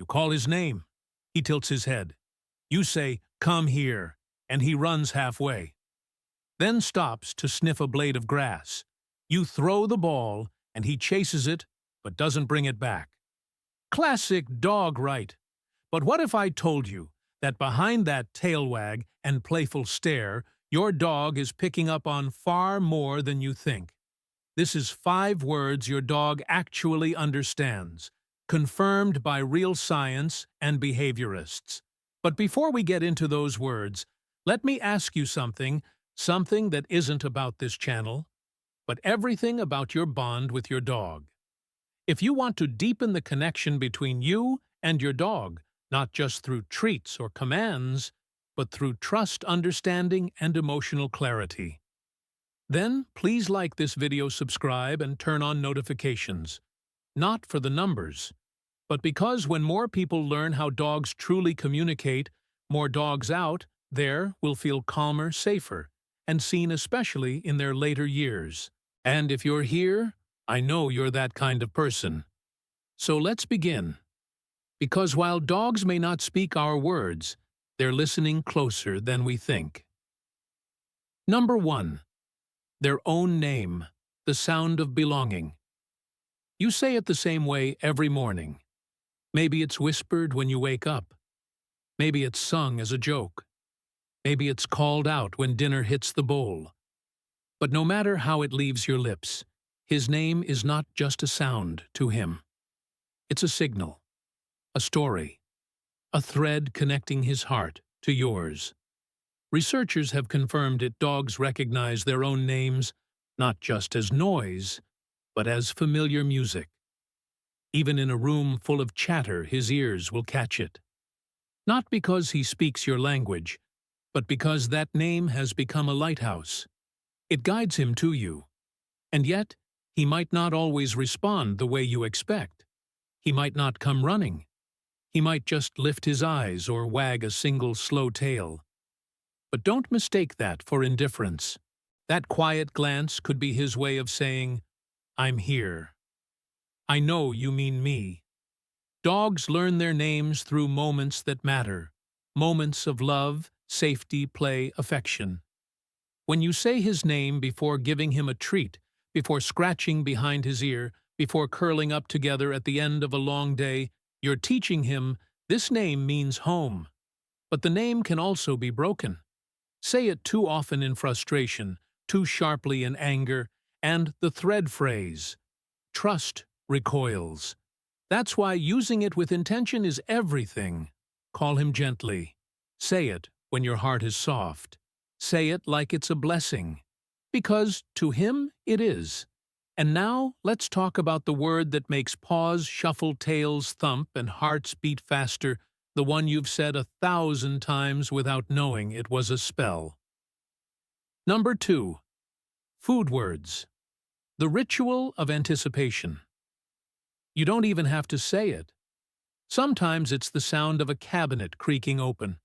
call his name. He tilts his head. You say, "Come here," and he runs halfway. Then stops to sniff a blade of grass. You throw the ball, and he chases it, but doesn't bring it back. Classic dog right. But what if I told you that behind that tail wag and playful stare, your dog is picking up on far more than you think? This is 5 words your dog actually understands, confirmed by real science and behaviorists. But before we get into those words, let me ask you something that isn't about this channel, but everything about your bond with your dog. If you want to deepen the connection between you and your dog, not just through treats or commands, but through trust, understanding, and emotional clarity, then please like this video, subscribe, and turn on notifications. Not for the numbers, but because when more people learn how dogs truly communicate, more dogs out there will feel calmer, safer, and seen especially in their later years. And if you're here, I know you're that kind of person. So let's begin. Because while dogs may not speak our words, they're listening closer than we think. Number 1. Their own name, the sound of belonging. You say it the same way every morning. Maybe it's whispered when you wake up. Maybe it's sung as a joke. Maybe it's called out when dinner hits the bowl. But no matter how it leaves your lips, his name is not just a sound to him. It's a signal, a story, a thread connecting his heart to yours. Researchers have confirmed it. Dogs recognize their own names not just as noise, but as familiar music. Even in a room full of chatter, his ears will catch it. Not because he speaks your language, but because that name has become a lighthouse. It guides him to you. And yet, he might not always respond the way you expect. He might not come running. He might just lift his eyes or wag a single slow tail. But don't mistake that for indifference. That quiet glance could be his way of saying, "I'm here. I know you mean me." Dogs learn their names through moments that matter, moments of love, safety, play, affection. When you say his name before giving him a treat, before scratching behind his ear, before curling up together at the end of a long day, you're teaching him this name means home. But the name can also be broken. Say it too often in frustration, too sharply in anger, and the thread phrase, trust, recoils. That's why using it with intention is everything. Call him gently. Say it when your heart is soft. Say it like it's a blessing. Because to him it is. And now let's talk about the word that makes paws shuffle, tails thump, and hearts beat faster, the one you've said 1,000 times without knowing it was a spell. Number 2. Food words. The ritual of anticipation. You don't even have to say it. Sometimes it's the sound of a cabinet creaking open.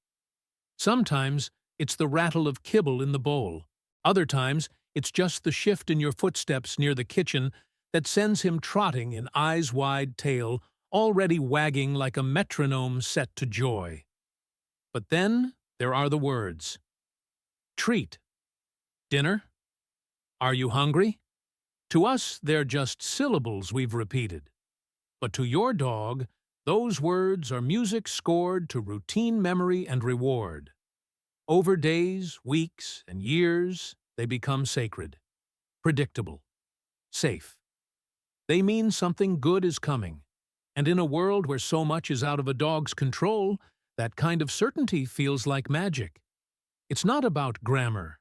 Sometimes it's the rattle of kibble in the bowl. Other times it's just the shift in your footsteps near the kitchen that sends him trotting in eyes wide, tail already wagging like a metronome set to joy. But then there are the words. Treat. Dinner. Are you hungry? To us, they're just syllables we've repeated. But to your dog, those words are music scored to routine memory and reward. Over days, weeks, and years, they become sacred, predictable, safe. They mean something good is coming. And in a world where so much is out of a dog's control, that kind of certainty feels like magic. It's not about grammar.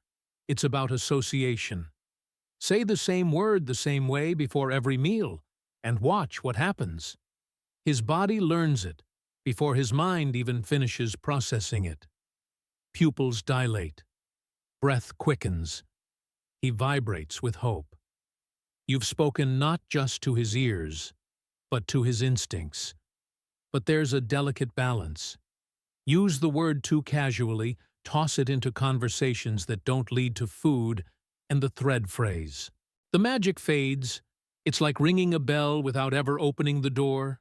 It's about association. Say the same word the same way before every meal, and watch what happens. His body learns it before his mind even finishes processing it. Pupils dilate. Breath quickens. He vibrates with hope. You've spoken not just to his ears, but to his instincts. But there's a delicate balance. Use the word too casually, toss it into conversations that don't lead to food, and the thread phrase. The magic fades. It's like ringing a bell without ever opening the door.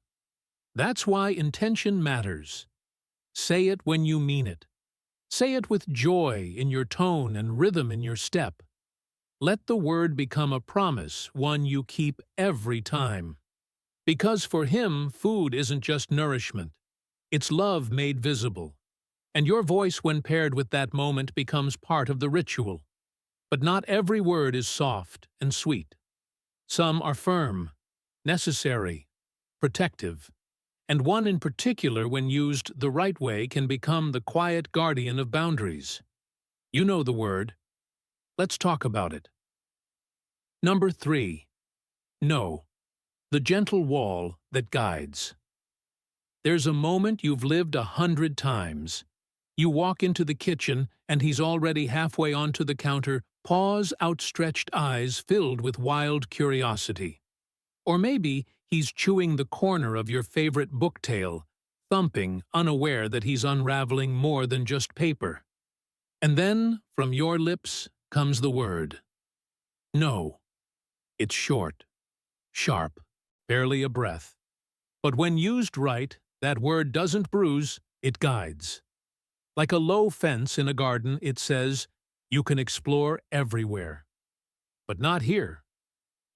That's why intention matters. Say it when you mean it. Say it with joy in your tone and rhythm in your step. Let the word become a promise, one you keep every time. Because for him, food isn't just nourishment. It's love made visible. And your voice, when paired with that moment, becomes part of the ritual. But not every word is soft and sweet. Some are firm, necessary, protective. And one in particular, when used the right way, can become the quiet guardian of boundaries. You know the word. Let's talk about it. Number 3. No. The gentle wall that guides. There's a moment you've lived 100 times. You walk into the kitchen and he's already halfway onto the counter, paws, outstretched eyes filled with wild curiosity. Or maybe he's chewing the corner of your favorite book tale, thumping, unaware that he's unraveling more than just paper. And then, from your lips, comes the word. No. It's short, sharp, barely a breath. But when used right, that word doesn't bruise, it guides. Like a low fence in a garden, it says, you can explore everywhere. But not here.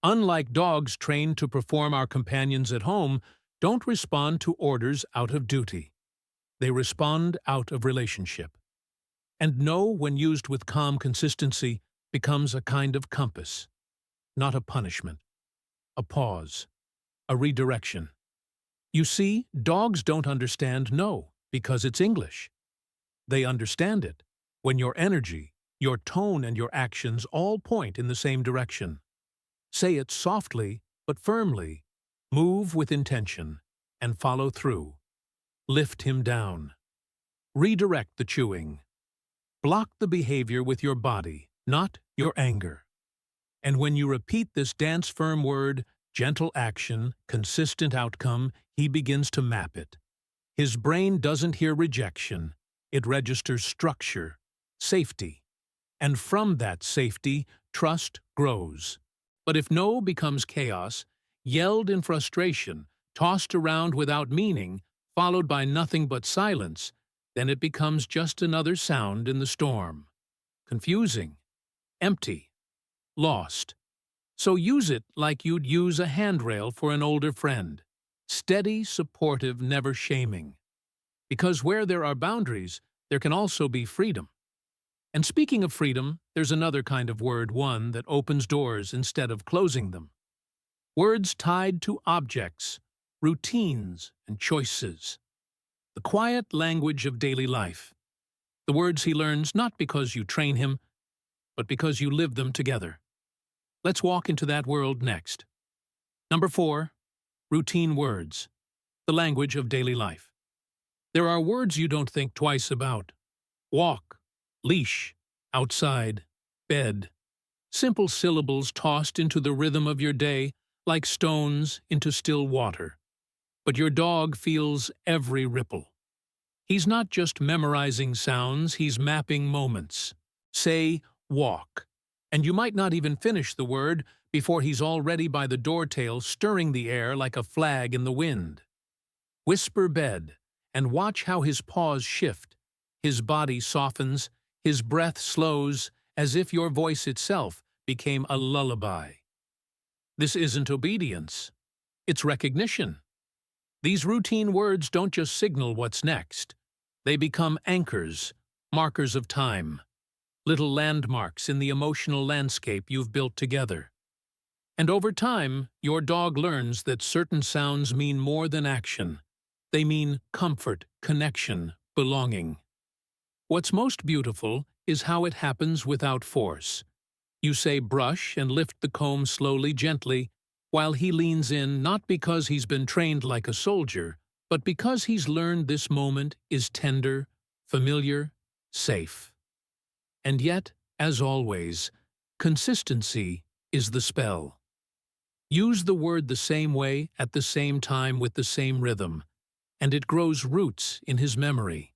Unlike dogs trained to perform our companions at home, don't respond to orders out of duty. They respond out of relationship. And no, when used with calm consistency, becomes a kind of compass. Not a punishment. A pause. A redirection. You see, dogs don't understand no because it's English. They understand it when your energy, your tone, and your actions all point in the same direction. Say it softly but firmly. Move with intention and follow through. Lift him down. Redirect the chewing. Block the behavior with your body, not your anger. And when you repeat this dance-firm word, gentle action, consistent outcome, he begins to map it. His brain doesn't hear rejection. It registers structure, safety. And from that safety, trust grows. But if no becomes chaos, yelled in frustration, tossed around without meaning, followed by nothing but silence, then it becomes just another sound in the storm. Confusing, empty, lost. So use it like you'd use a handrail for an older friend. Steady, supportive, never shaming. Because where there are boundaries, there can also be freedom. And speaking of freedom, there's another kind of word, one that opens doors instead of closing them. Words tied to objects, routines, and choices. The quiet language of daily life. The words he learns not because you train him, but because you live them together. Let's walk into that world next. Number 4, routine words. The language of daily life. There are words you don't think twice about. Walk, leash, outside, bed. Simple syllables tossed into the rhythm of your day like stones into still water. But your dog feels every ripple. He's not just memorizing sounds, he's mapping moments. Say, walk. And you might not even finish the word before he's already by the doortail, stirring the air like a flag in the wind. Whisper bed, and watch how his paws shift. His body softens, his breath slows, as if your voice itself became a lullaby. This isn't obedience. It's recognition. These routine words don't just signal what's next. They become anchors, markers of time. Little landmarks in the emotional landscape you've built together. And over time, your dog learns that certain sounds mean more than action. They mean comfort, connection, belonging. What's most beautiful is how it happens without force. You say brush and lift the comb slowly, gently, while he leans in not because he's been trained like a soldier, but because he's learned this moment is tender, familiar, safe. And yet, as always, consistency is the spell. Use the word the same way, at the same time, with the same rhythm, and it grows roots in his memory.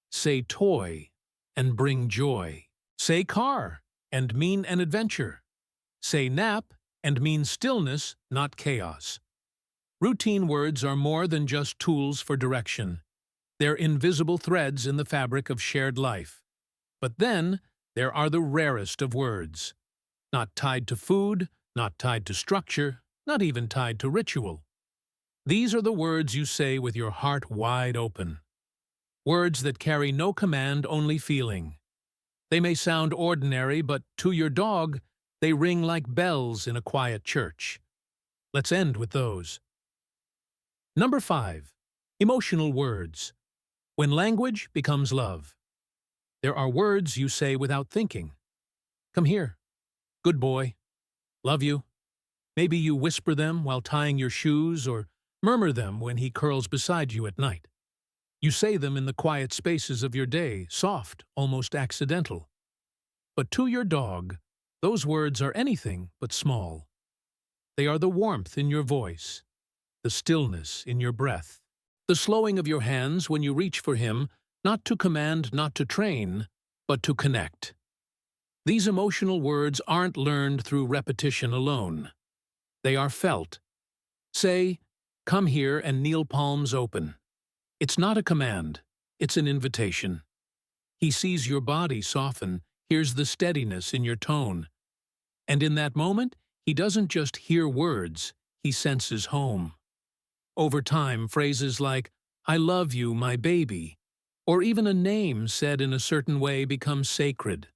Say toy and bring joy. Say car and mean an adventure. Say nap and mean stillness, not chaos. Routine words are more than just tools for direction. They're invisible threads in the fabric of shared life. But then, there are the rarest of words. Not tied to food, not tied to structure, not even tied to ritual. These are the words you say with your heart wide open. Words that carry no command, only feeling. They may sound ordinary, but to your dog, they ring like bells in a quiet church. Let's end with those. Number 5. Emotional words. When language becomes love. There are words you say without thinking. Come here. Good boy. Love you. Maybe you whisper them while tying your shoes or murmur them when he curls beside you at night. You say them in the quiet spaces of your day, soft, almost accidental. But to your dog, those words are anything but small. They are the warmth in your voice, the stillness in your breath, the slowing of your hands when you reach for him, not to command, not to train, but to connect. These emotional words aren't learned through repetition alone. They are felt. Say, "Come here," and kneel palms open. It's not a command, it's an invitation. He sees your body soften, hears the steadiness in your tone. And in that moment, he doesn't just hear words, he senses home. Over time, phrases like, "I love you, my baby," or even a name said in a certain way become sacred.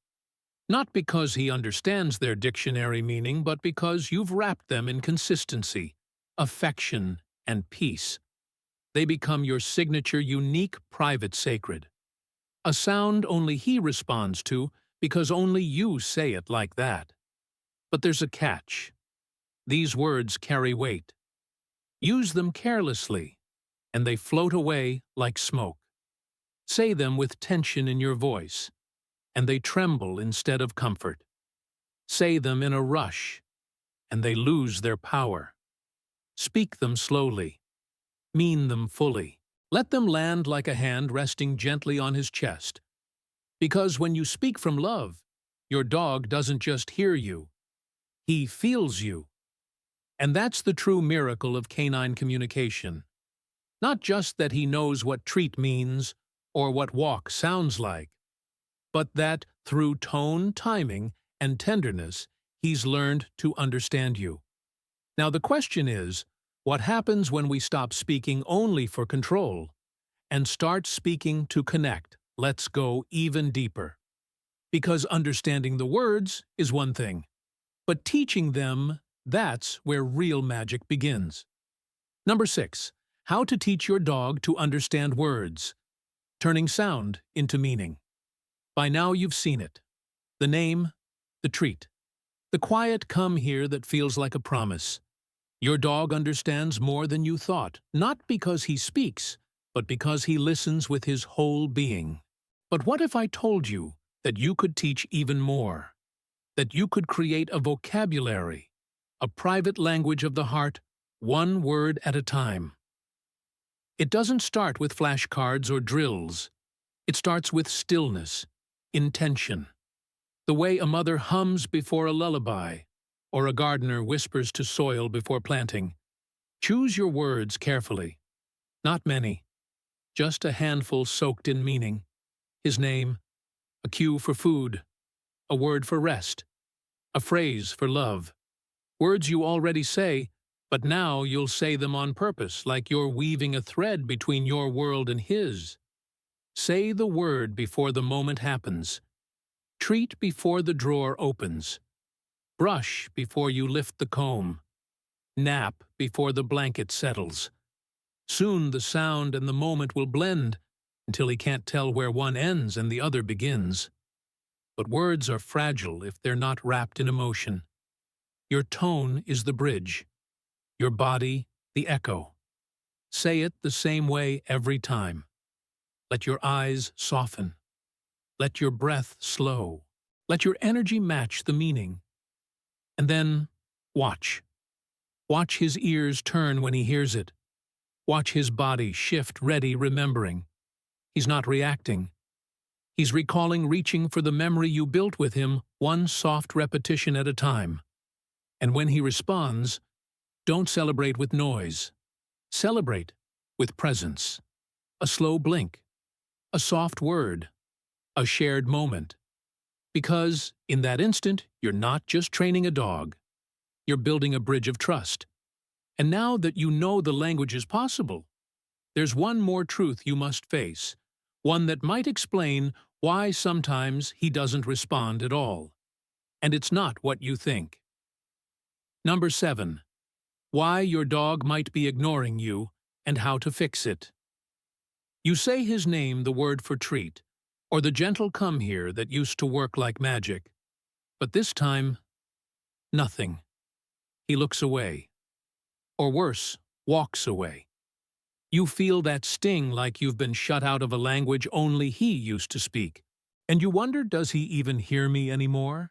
Not because he understands their dictionary meaning, but because you've wrapped them in consistency, affection, and peace. They become your signature, unique, private sacred. A sound only he responds to because only you say it like that. But there's a catch. These words carry weight. Use them carelessly, and they float away like smoke. Say them with tension in your voice, and they tremble instead of comfort. Say them in a rush, and they lose their power. Speak them slowly. Mean them fully. Let them land like a hand resting gently on his chest. Because when you speak from love, your dog doesn't just hear you, he feels you. And that's the true miracle of canine communication. Not just that he knows what treat means or what walk sounds like, but that through tone, timing, and tenderness, he's learned to understand you. Now the question is, what happens when we stop speaking only for control and start speaking to connect? Let's go even deeper. Because understanding the words is one thing, but teaching them, that's where real magic begins. Number 6. How to teach your dog to understand words. Turning sound into meaning. By now you've seen it. The name, the treat. The quiet "come here" that feels like a promise. Your dog understands more than you thought, not because he speaks, but because he listens with his whole being. But what if I told you that you could teach even more? That you could create a vocabulary, a private language of the heart, one word at a time. It doesn't start with flashcards or drills. It starts with stillness, intention. The way a mother hums before a lullaby, or a gardener whispers to soil before planting. Choose your words carefully. Not many, just a handful soaked in meaning. His name, a cue for food, a word for rest, a phrase for love. Words you already say, but now you'll say them on purpose, like you're weaving a thread between your world and his. Say the word before the moment happens. Treat before the drawer opens. Brush before you lift the comb. Nap before the blanket settles. Soon the sound and the moment will blend until he can't tell where one ends and the other begins. But words are fragile if they're not wrapped in emotion. Your tone is the bridge. Your body, the echo. Say it the same way every time. Let your eyes soften. Let your breath slow. Let your energy match the meaning. And then, watch. Watch his ears turn when he hears it. Watch his body shift, ready, remembering. He's not reacting. He's recalling, reaching for the memory you built with him, one soft repetition at a time. And when he responds, don't celebrate with noise. Celebrate with presence, a slow blink, a soft word, a shared moment. Because in that instant, you're not just training a dog, you're building a bridge of trust. And now that you know the language is possible, there's one more truth you must face, one that might explain why sometimes he doesn't respond at all. And it's not what you think. Number 7. Why your dog might be ignoring you and how to fix it. You say his name, the word for treat, or the gentle come here that used to work like magic. But this time, nothing. He looks away. Or worse, walks away. You feel that sting like you've been shut out of a language only he used to speak. And you wonder, does he even hear me anymore?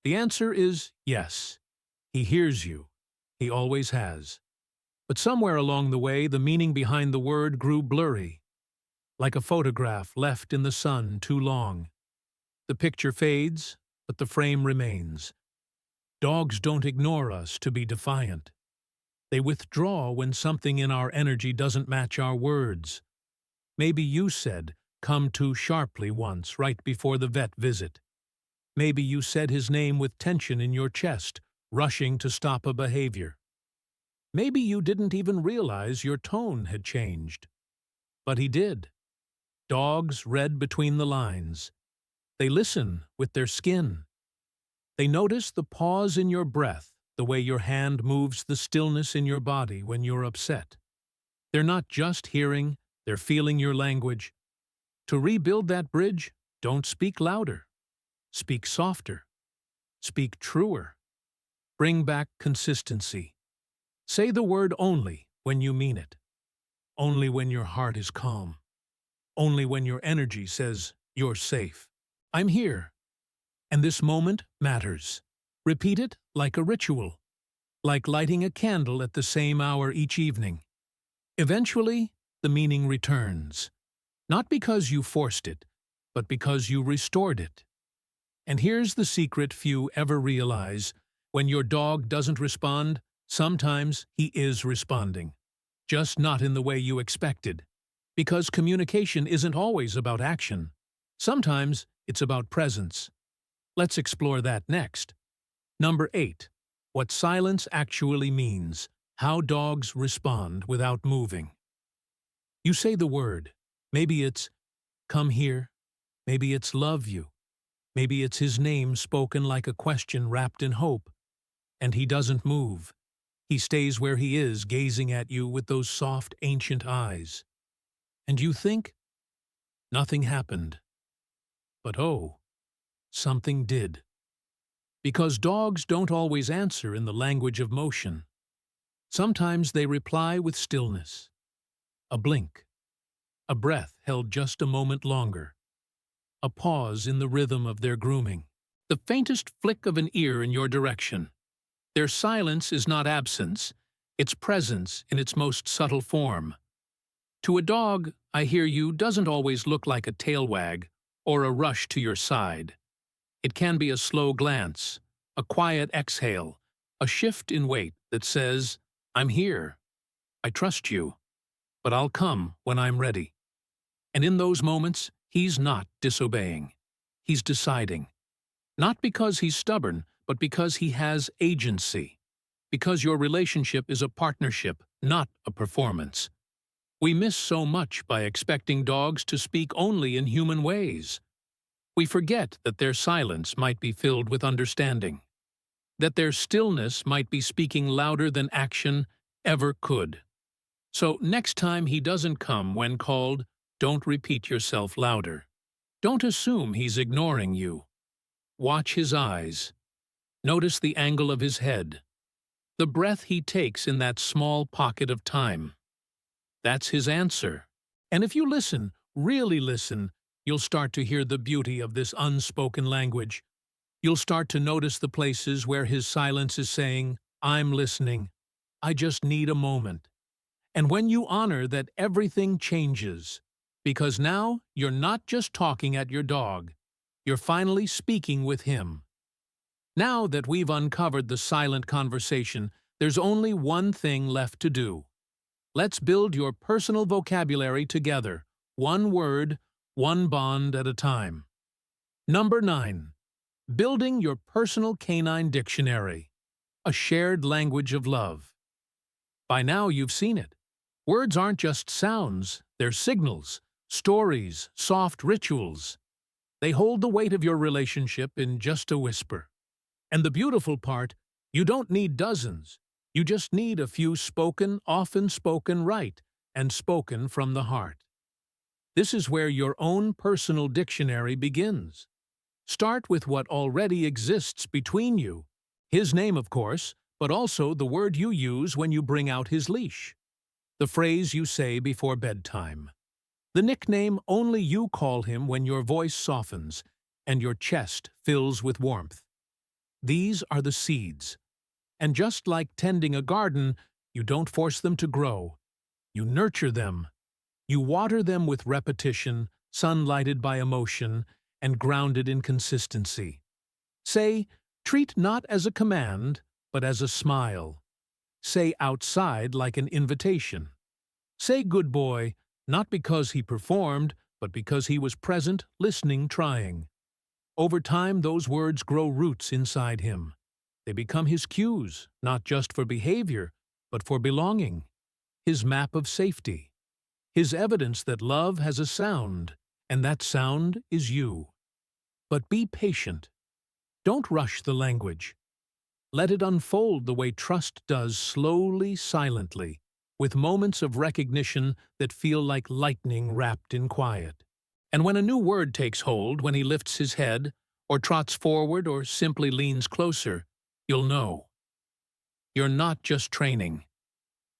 The answer is yes. He hears you. He always has. But somewhere along the way, the meaning behind the word grew blurry, like a photograph left in the sun too long. The picture fades, but the frame remains. Dogs don't ignore us to be defiant. They withdraw when something in our energy doesn't match our words. Maybe you said, "Come" too sharply once, right before the vet visit. Maybe you said his name with tension in your chest, rushing to stop a behavior. Maybe you didn't even realize your tone had changed. But he did. Dogs read between the lines. They listen with their skin. They notice the pause in your breath, the way your hand moves, the stillness in your body when you're upset. They're not just hearing, they're feeling your language. To rebuild that bridge, don't speak louder. Speak softer. Speak truer. Bring back consistency. Say the word only when you mean it. Only when your heart is calm. Only when your energy says, "You're safe. I'm here." And this moment matters. Repeat it like a ritual, like lighting a candle at the same hour each evening. Eventually, the meaning returns. Not because you forced it, but because you restored it. And here's the secret few ever realize. When your dog doesn't respond, sometimes he is responding. Just not in the way you expected. Because communication isn't always about action. Sometimes it's about presence. Let's explore that next. Number 8. What silence actually means. How dogs respond without moving. You say the word. Maybe it's, "Come here." Maybe it's, "Love you." Maybe it's his name spoken like a question wrapped in hope. And he doesn't move. He stays where he is, gazing at you with those soft, ancient eyes. And you think, nothing happened. But oh, something did. Because dogs don't always answer in the language of motion. Sometimes they reply with stillness. A blink. A breath held just a moment longer. A pause in the rhythm of their grooming. The faintest flick of an ear in your direction. Their silence is not absence, it's presence in its most subtle form. To a dog, I hear you, doesn't always look like a tail wag or a rush to your side. It can be a slow glance, a quiet exhale, a shift in weight that says, "I'm here. I trust you, but I'll come when I'm ready." And in those moments, he's not disobeying. He's deciding. Not because he's stubborn, but because he has agency. Because your relationship is a partnership, not a performance. We miss so much by expecting dogs to speak only in human ways. We forget that their silence might be filled with understanding. That their stillness might be speaking louder than action ever could. So next time he doesn't come when called, don't repeat yourself louder. Don't assume he's ignoring you. Watch his eyes. Notice the angle of his head. The breath he takes in that small pocket of time. That's his answer. And if you listen, really listen, you'll start to hear the beauty of this unspoken language. You'll start to notice the places where his silence is saying, "I'm listening. I just need a moment." And when you honor that, everything changes. Because now you're not just talking at your dog. You're finally speaking with him. Now that we've uncovered the silent conversation, there's only one thing left to do. Let's build your personal vocabulary together, one word, one bond at a time. Number 9. Building your personal canine dictionary, a shared language of love. By now you've seen it. Words aren't just sounds, they're signals, stories, soft rituals. They hold the weight of your relationship in just a whisper. And the beautiful part, you don't need dozens. You just need a few spoken, often spoken right, and spoken from the heart. This is where your own personal dictionary begins. Start with what already exists between you. His name, of course, but also the word you use when you bring out his leash. The phrase you say before bedtime. The nickname only you call him when your voice softens and your chest fills with warmth. These are the seeds. And just like tending a garden, you don't force them to grow. You nurture them. You water them with repetition, sunlighted by emotion, and grounded in consistency. Say, treat not as a command, but as a smile. Say outside like an invitation. Say good boy, not because he performed, but because he was present, listening, trying. Over time, those words grow roots inside him. They become his cues, not just for behavior, but for belonging. His map of safety. His evidence that love has a sound, and that sound is you. But be patient. Don't rush the language. Let it unfold the way trust does, slowly, silently, with moments of recognition that feel like lightning wrapped in quiet. And when a new word takes hold, when he lifts his head, or trots forward, or simply leans closer, you'll know. You're not just training.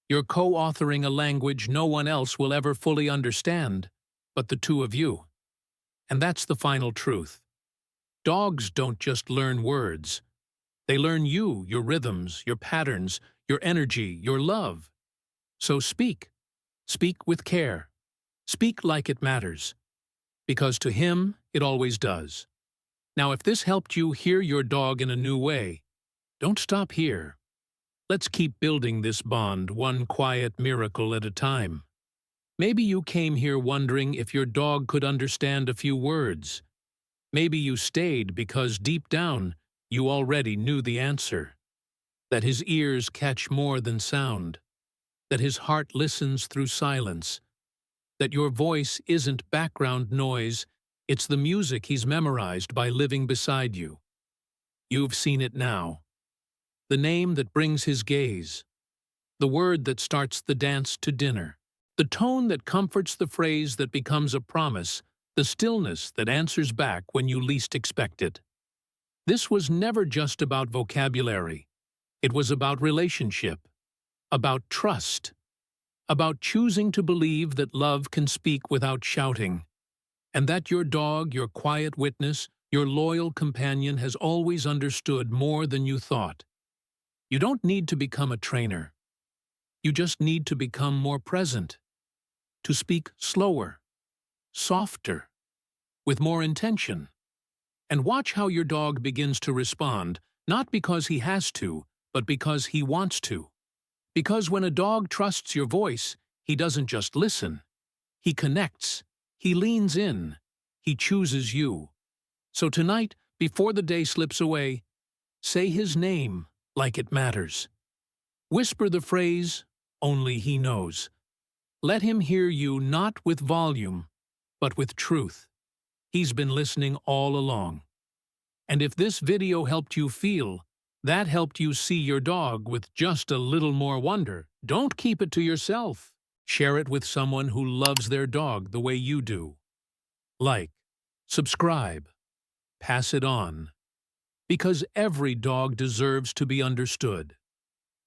You're co-authoring a language no one else will ever fully understand, but the two of you. And that's the final truth. Dogs don't just learn words. They learn you, your rhythms, your patterns, your energy, your love. So speak. Speak with care. Speak like it matters. Because to him, it always does. Now, if this helped you hear your dog in a new way, don't stop here. Let's keep building this bond, one quiet miracle at a time. Maybe you came here wondering if your dog could understand a few words. Maybe you stayed because deep down, you already knew the answer. That his ears catch more than sound. That his heart listens through silence. That your voice isn't background noise, it's the music he's memorized by living beside you. You've seen it now. The name that brings his gaze. The word that starts the dance to dinner. The tone that comforts the phrase that becomes a promise. The stillness that answers back when you least expect it. This was never just about vocabulary. It was about relationship, about trust, about choosing to believe that love can speak without shouting, and that your dog, your quiet witness, your loyal companion has always understood more than you thought. You don't need to become a trainer. You just need to become more present, to speak slower, softer, with more intention. And watch how your dog begins to respond, not because he has to, but because he wants to. Because when a dog trusts your voice, he doesn't just listen. He connects. He leans in. He chooses you. So tonight, before the day slips away, say his name like it matters. Whisper the phrase, only he knows. Let him hear you not with volume, but with truth. He's been listening all along. And if this video helped you feel, that helped you see your dog with just a little more wonder, don't keep it to yourself. Share it with someone who loves their dog the way you do. Like, subscribe, pass it on. Because every dog deserves to be understood.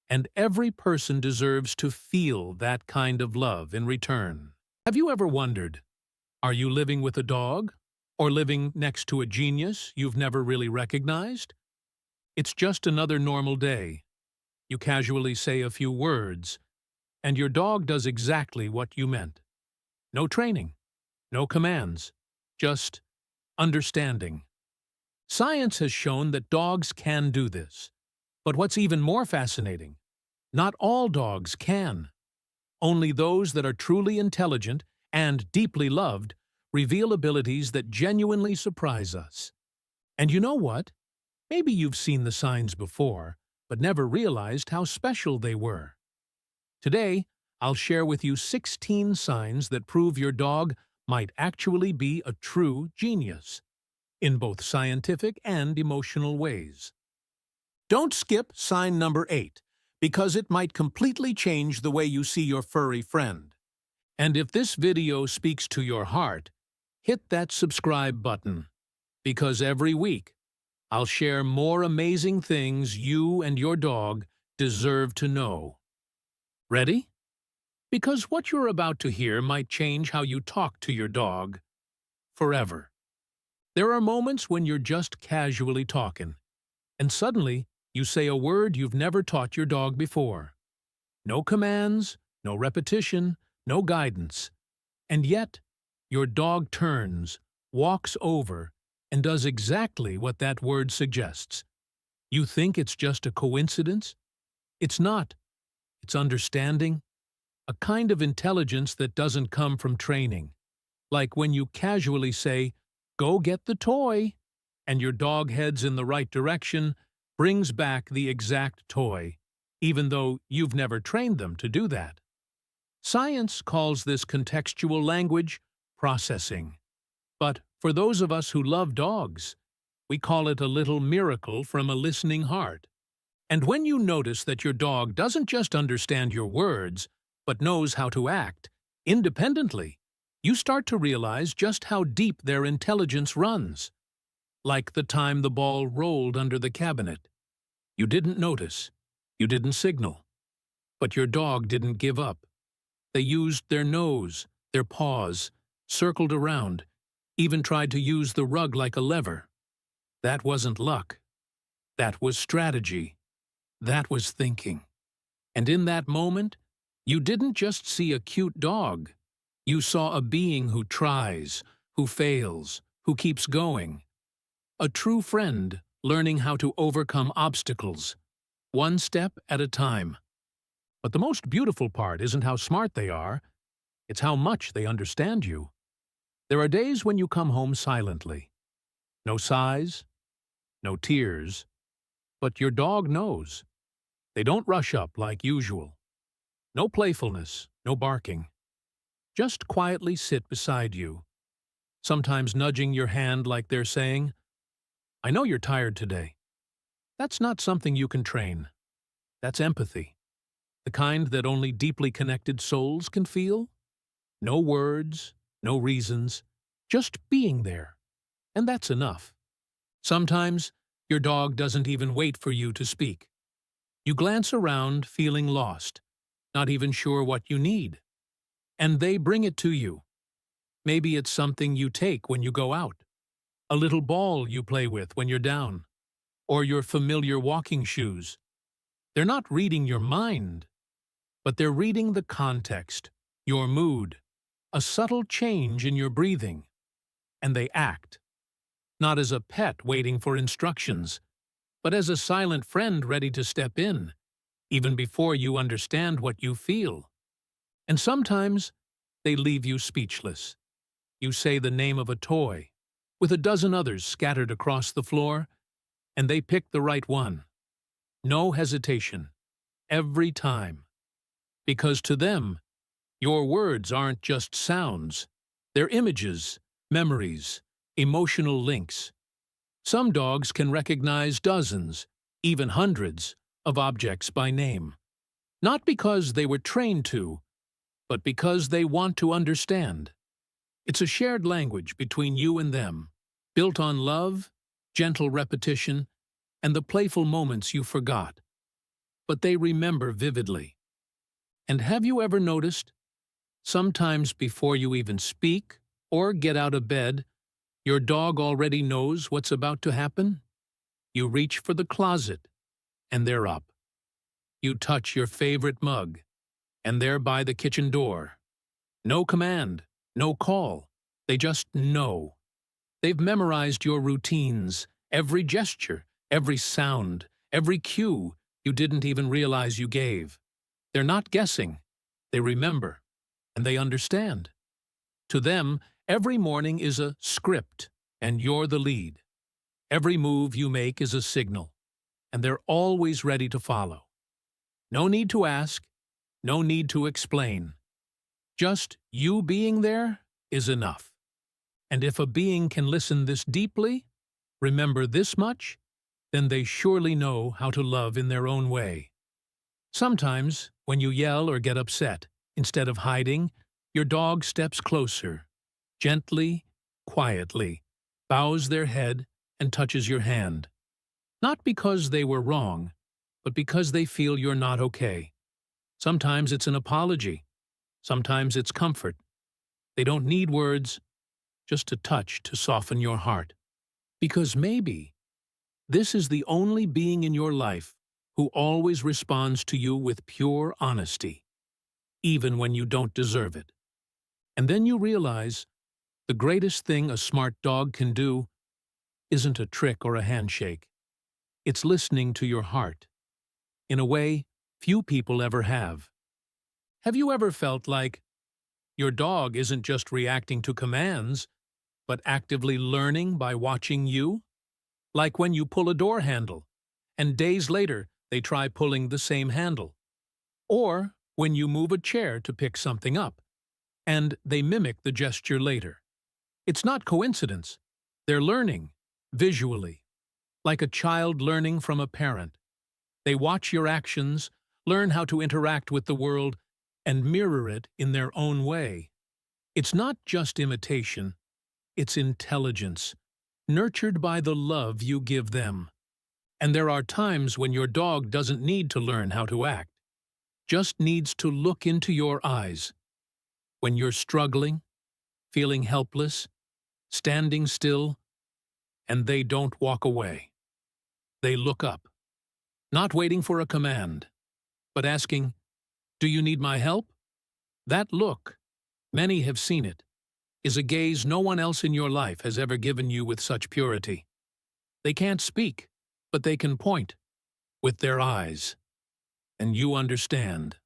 And every person deserves to feel that kind of love in return. Have you ever wondered, are you living with a dog? Or living next to a genius you've never really recognized? It's just another normal day. You casually say a few words, and your dog does exactly what you meant. No training, no commands, just understanding. Science has shown that dogs can do this. But what's even more fascinating, not all dogs can. Only those that are truly intelligent and deeply loved reveal abilities that genuinely surprise us. And you know what? Maybe you've seen the signs before, but never realized how special they were. Today, I'll share with you 16 signs that prove your dog might actually be a true genius, in both scientific and emotional ways. Don't skip sign number 8, because it might completely change the way you see your furry friend. And if this video speaks to your heart, hit that subscribe button, because every week, I'll share more amazing things you and your dog deserve to know. Ready? Because what you're about to hear might change how you talk to your dog forever. There are moments when you're just casually talking, and suddenly you say a word you've never taught your dog before. No commands, no repetition, no guidance. And yet, your dog turns, walks over, and does exactly what that word suggests. You think it's just a coincidence? It's not. It's understanding, a kind of intelligence that doesn't come from training. Like when you casually say, "Go get the toy," and your dog heads in the right direction, brings back the exact toy, even though you've never trained them to do that. Science calls this contextual language processing. But for those of us who love dogs, we call it a little miracle from a listening heart. And when you notice that your dog doesn't just understand your words, but knows how to act independently, you start to realize just how deep their intelligence runs. Like the time the ball rolled under the cabinet. You didn't notice, you didn't signal, but your dog didn't give up. They used their nose, their paws, circled around, even tried to use the rug like a lever. That wasn't luck. That was strategy. That was thinking. And in that moment, you didn't just see a cute dog. You saw a being who tries, who fails, who keeps going. A true friend learning how to overcome obstacles, one step at a time. But the most beautiful part isn't how smart they are, it's how much they understand you. There are days when you come home silently. No sighs, no tears, but your dog knows. They don't rush up like usual. No playfulness, no barking. Just quietly sit beside you, sometimes nudging your hand like they're saying, "I know you're tired today." That's not something you can train. That's empathy. The kind that only deeply connected souls can feel. No words, no reasons, just being there. And that's enough. Sometimes, your dog doesn't even wait for you to speak. You glance around, feeling lost, not even sure what you need. And they bring it to you. Maybe it's something you take when you go out, a little ball you play with when you're down, or your familiar walking shoes. They're not reading your mind, but they're reading the context, your mood, a subtle change in your breathing. And they act, not as a pet waiting for instructions, but as a silent friend ready to step in, even before you understand what you feel. And sometimes, they leave you speechless. You say the name of a toy, with a dozen others scattered across the floor, and they pick the right one. No hesitation, every time. Because to them, your words aren't just sounds. They're images, memories, emotional links. Some dogs can recognize dozens, even hundreds, of objects by name. Not because they were trained to, but because they want to understand. It's a shared language between you and them, built on love, gentle repetition, and the playful moments you forgot. But they remember vividly. And have you ever noticed? Sometimes before you even speak or get out of bed, your dog already knows what's about to happen. You reach for the closet, and they're up. You touch your favorite mug, and they're by the kitchen door. No command, no call. They just know. They've memorized your routines, every gesture, every sound, every cue you didn't even realize you gave. They're not guessing. They remember, and they understand. To them, every morning is a script, and you're the lead. Every move you make is a signal, and they're always ready to follow. No need to ask, no need to explain. Just you being there is enough. And if a being can listen this deeply, remember this much, then they surely know how to love in their own way. Sometimes, when you yell or get upset, instead of hiding, your dog steps closer, gently, quietly, bows their head and touches your hand. Not because they were wrong, but because they feel you're not okay. Sometimes it's an apology. Sometimes it's comfort. They don't need words, just a touch to soften your heart. Because maybe this is the only being in your life who always responds to you with pure honesty, even when you don't deserve it. And then you realize the greatest thing a smart dog can do isn't a trick or a handshake. It's listening to your heart, in a way few people ever have. Have you ever felt like your dog isn't just reacting to commands, but actively learning by watching you? Like when you pull a door handle, and days later they try pulling the same handle. Or when you move a chair to pick something up, and they mimic the gesture later. It's not coincidence. They're learning, visually, like a child learning from a parent. They watch your actions, learn how to interact with the world, and mirror it in their own way. It's not just imitation, it's intelligence, nurtured by the love you give them. And there are times when your dog doesn't need to learn how to act, just needs to look into your eyes. When you're struggling, feeling helpless, standing still, and they don't walk away. They look up, not waiting for a command, but asking, "Do you need my help?" That look, many have seen it, is a gaze no one else in your life has ever given you with such purity. They can't speak, but they can point, with their eyes. And you understand.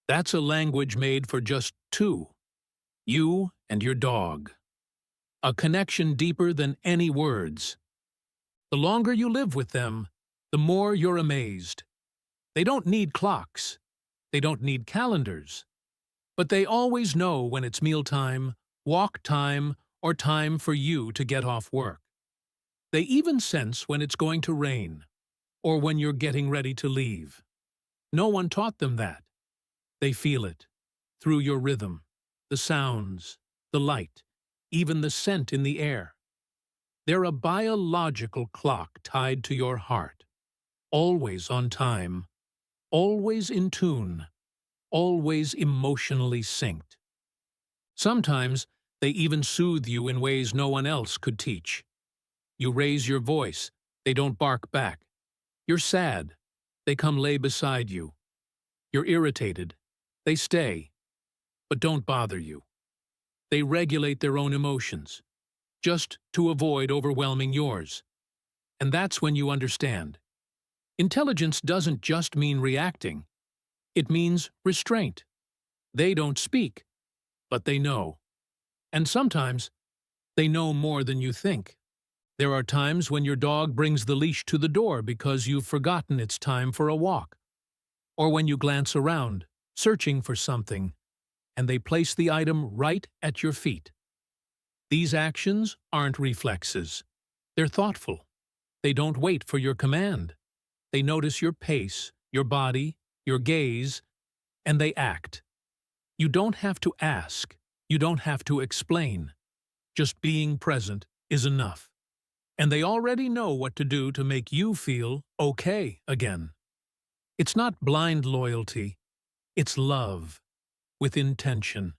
That's a language made for just two, you and your dog. A connection deeper than any words. The longer you live with them, the more you're amazed. They don't need clocks. They don't need calendars. But they always know when it's mealtime, walk time, or time for you to get off work. They even sense when it's going to rain, or when you're getting ready to leave. No one taught them that. They feel it, through your rhythm, the sounds, the light, even the scent in the air. They're a biological clock tied to your heart, always on time, always in tune, always emotionally synced. Sometimes they even soothe you in ways no one else could teach. You raise your voice, they don't bark back. You're sad, they come lay beside you. You're irritated, they stay, but don't bother you. They regulate their own emotions, just to avoid overwhelming yours. And that's when you understand. Intelligence doesn't just mean reacting. It means restraint. They don't speak, but they know. And sometimes, they know more than you think. There are times when your dog brings the leash to the door because you've forgotten it's time for a walk. Or when you glance around, searching for something, and they place the item right at your feet. These actions aren't reflexes. They're thoughtful. They don't wait for your command. They notice your pace, your body, your gaze, and they act. You don't have to ask. You don't have to explain. Just being present is enough. And they already know what to do to make you feel okay again. It's not blind loyalty. It's love, with intention.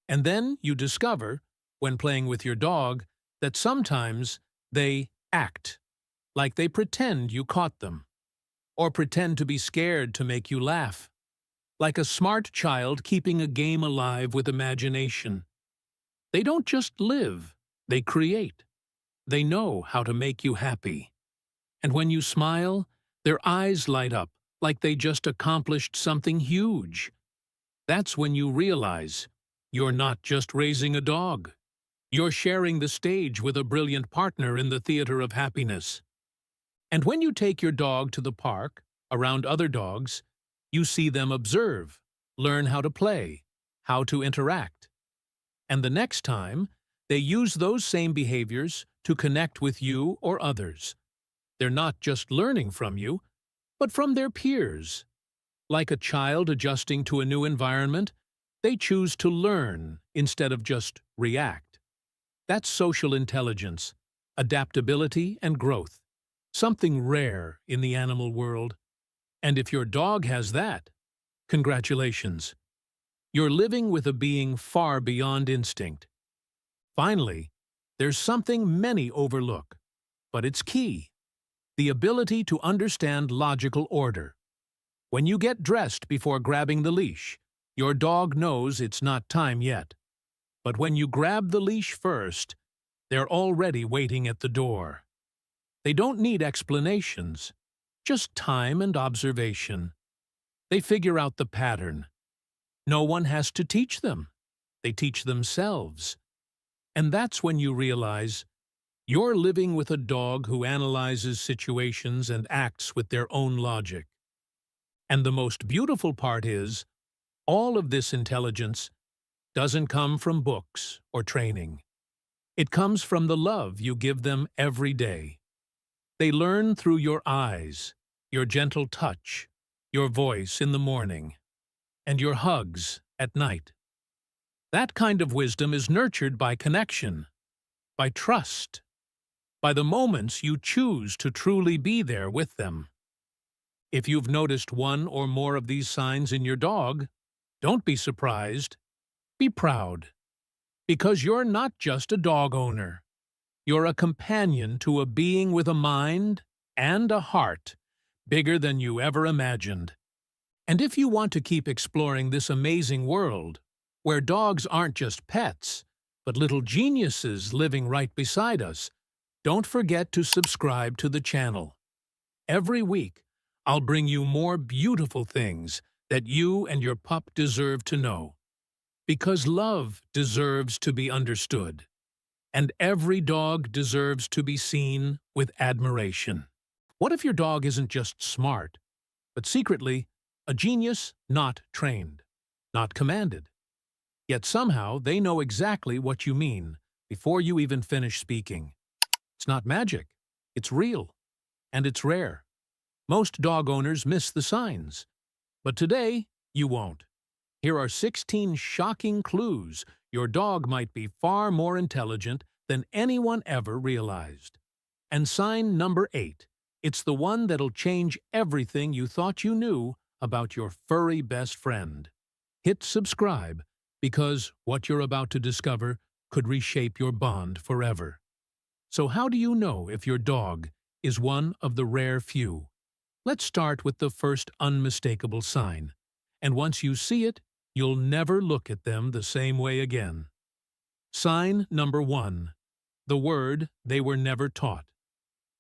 And then you discover, when playing with your dog, that sometimes they act, like they pretend you caught them, or pretend to be scared to make you laugh, like a smart child keeping a game alive with imagination. They don't just live, they create. They know how to make you happy. And when you smile, their eyes light up like they just accomplished something huge. That's when you realize you're not just raising a dog. You're sharing the stage with a brilliant partner in the theater of happiness. And when you take your dog to the park, around other dogs, you see them observe, learn how to play, how to interact. And the next time, they use those same behaviors to connect with you or others. They're not just learning from you, but from their peers. Like a child adjusting to a new environment, they choose to learn instead of just react. That's social intelligence, adaptability, and growth, something rare in the animal world. And if your dog has that, congratulations. You're living with a being far beyond instinct. Finally, there's something many overlook, but it's key: the ability to understand logical order. When you get dressed before grabbing the leash, your dog knows it's not time yet. But when you grab the leash first, they're already waiting at the door. They don't need explanations, just time and observation. They figure out the pattern. No one has to teach them. They teach themselves. And that's when you realize you're living with a dog who analyzes situations and acts with their own logic. And the most beautiful part is, all of this intelligence doesn't come from books or training. It comes from the love you give them every day. They learn through your eyes, your gentle touch, your voice in the morning, and your hugs at night. That kind of wisdom is nurtured by connection, by trust, by the moments you choose to truly be there with them. If you've noticed one or more of these signs in your dog, don't be surprised. Be proud. Because you're not just a dog owner. You're a companion to a being with a mind and a heart bigger than you ever imagined. And if you want to keep exploring this amazing world, where dogs aren't just pets, but little geniuses living right beside us, don't forget to subscribe to the channel. Every week, I'll bring you more beautiful things that you and your pup deserve to know. Because love deserves to be understood, and every dog deserves to be seen with admiration. What if your dog isn't just smart, but secretly a genius not trained, not commanded? Yet somehow they know exactly what you mean before you even finish speaking. It's not magic, it's real, and it's rare. Most dog owners miss the signs, but today you won't. Here are 16 shocking clues your dog might be far more intelligent than anyone ever realized. And sign number 8. It's the one that'll change everything you thought you knew about your furry best friend. Hit subscribe, because what you're about to discover could reshape your bond forever. So how do you know if your dog is one of the rare few? Let's start with the first unmistakable sign. And once you see it, you'll never look at them the same way again. Sign number 1. The word they were never taught.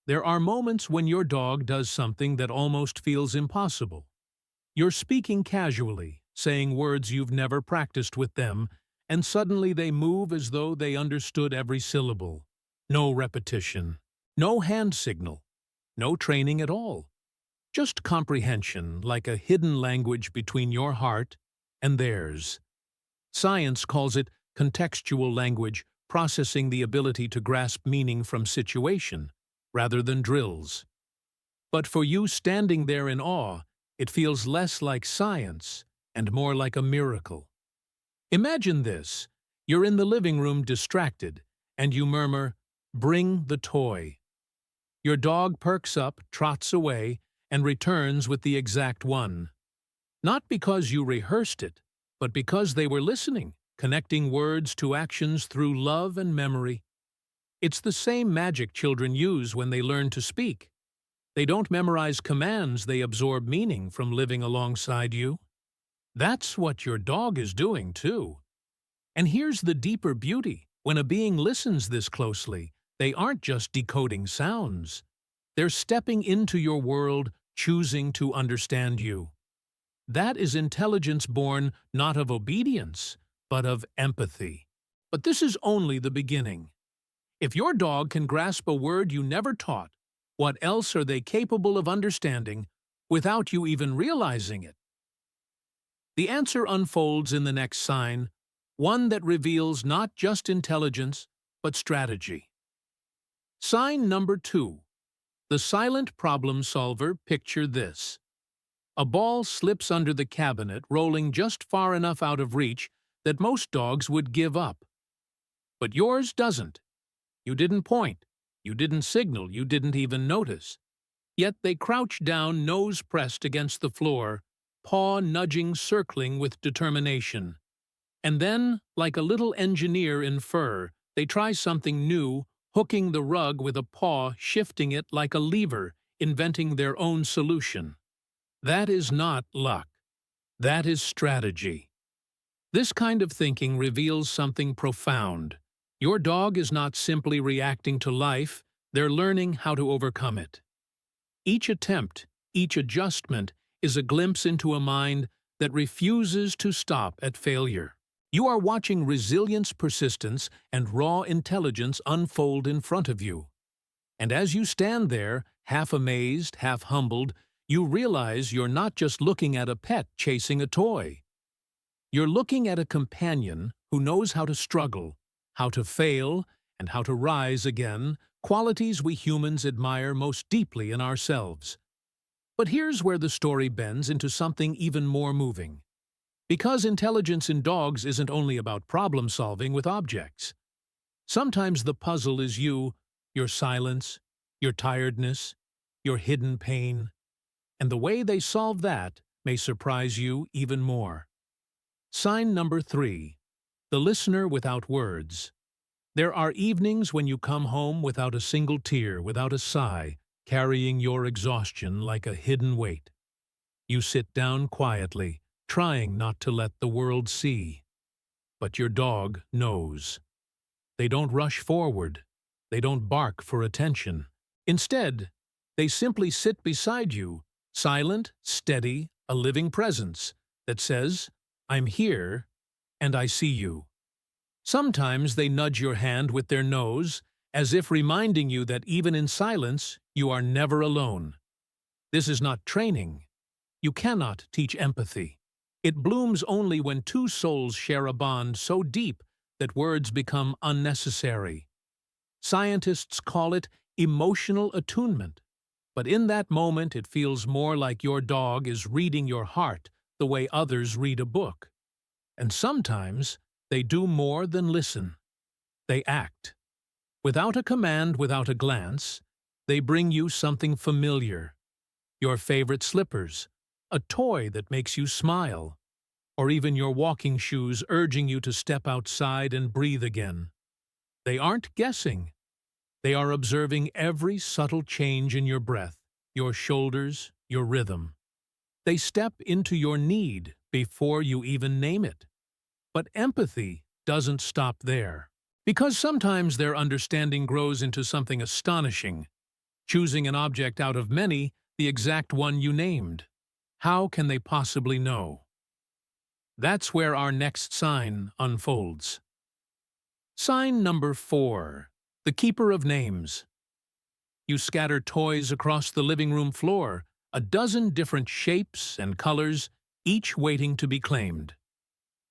There are moments when your dog does something that almost feels impossible. You're speaking casually, saying words you've never practiced with them, and suddenly they move as though they understood every syllable. No repetition, no hand signal, no training at all. Just comprehension, like a hidden language between your heart and theirs. Science calls it contextual language, processing the ability to grasp meaning from situation, rather than drills. But for you standing there in awe, it feels less like science and more like a miracle. Imagine this. You're in the living room distracted, and you murmur, "Bring the toy." Your dog perks up, trots away, and returns with the exact one. Not because you rehearsed it, but because they were listening, connecting words to actions through love and memory. It's the same magic children use when they learn to speak. They don't memorize commands, they absorb meaning from living alongside you. That's what your dog is doing, too. And here's the deeper beauty. When a being listens this closely, they aren't just decoding sounds. They're stepping into your world, choosing to understand you. That is intelligence born not of obedience, but of empathy. But this is only the beginning. If your dog can grasp a word you never taught, what else are they capable of understanding without you even realizing it? The answer unfolds in the next sign, one that reveals not just intelligence, but strategy. Sign number 2. The silent problem solver. Picture this. A ball slips under the cabinet, rolling just far enough out of reach that most dogs would give up. But yours doesn't. You didn't point, you didn't signal, you didn't even notice. Yet they crouch down, nose pressed against the floor, paw nudging, circling with determination. And then, like a little engineer in fur, they try something new, hooking the rug with a paw, shifting it like a lever, inventing their own solution. That is not luck. That is strategy. This kind of thinking reveals something profound. Your dog is not simply reacting to life, they're learning how to overcome it. Each attempt, each adjustment, is a glimpse into a mind that refuses to stop at failure. You are watching resilience, persistence, and raw intelligence unfold in front of you. And as you stand there, half amazed, half humbled, you realize you're not just looking at a pet chasing a toy. You're looking at a companion who knows how to struggle, how to fail, and how to rise again, qualities we humans admire most deeply in ourselves. But here's where the story bends into something even more moving. Because intelligence in dogs isn't only about problem-solving with objects. Sometimes the puzzle is you, your silence, your tiredness, your hidden pain. And the way they solve that may surprise you even more. Sign number 3. The listener without words. There are evenings when you come home without a single tear, without a sigh, carrying your exhaustion like a hidden weight. You sit down quietly, trying not to let the world see. But your dog knows. They don't rush forward. They don't bark for attention. Instead, they simply sit beside you, silent, steady, a living presence that says, "I'm here, and I see you." Sometimes they nudge your hand with their nose, as if reminding you that even in silence, you are never alone. This is not training. You cannot teach empathy. It blooms only when two souls share a bond so deep that words become unnecessary. Scientists call it emotional attunement. But in that moment, it feels more like your dog is reading your heart the way others read a book. And sometimes, they do more than listen. They act. Without a command, without a glance, they bring you something familiar. Your favorite slippers, a toy that makes you smile, or even your walking shoes urging you to step outside and breathe again. They aren't guessing. They are observing every subtle change in your breath, your shoulders, your rhythm. They step into your need before you even name it. But empathy doesn't stop there. Because sometimes their understanding grows into something astonishing, choosing an object out of many, the exact one you named. How can they possibly know? That's where our next sign unfolds. Sign number 4. The keeper of names. You scatter toys across the living room floor, a dozen different shapes and colors, each waiting to be claimed.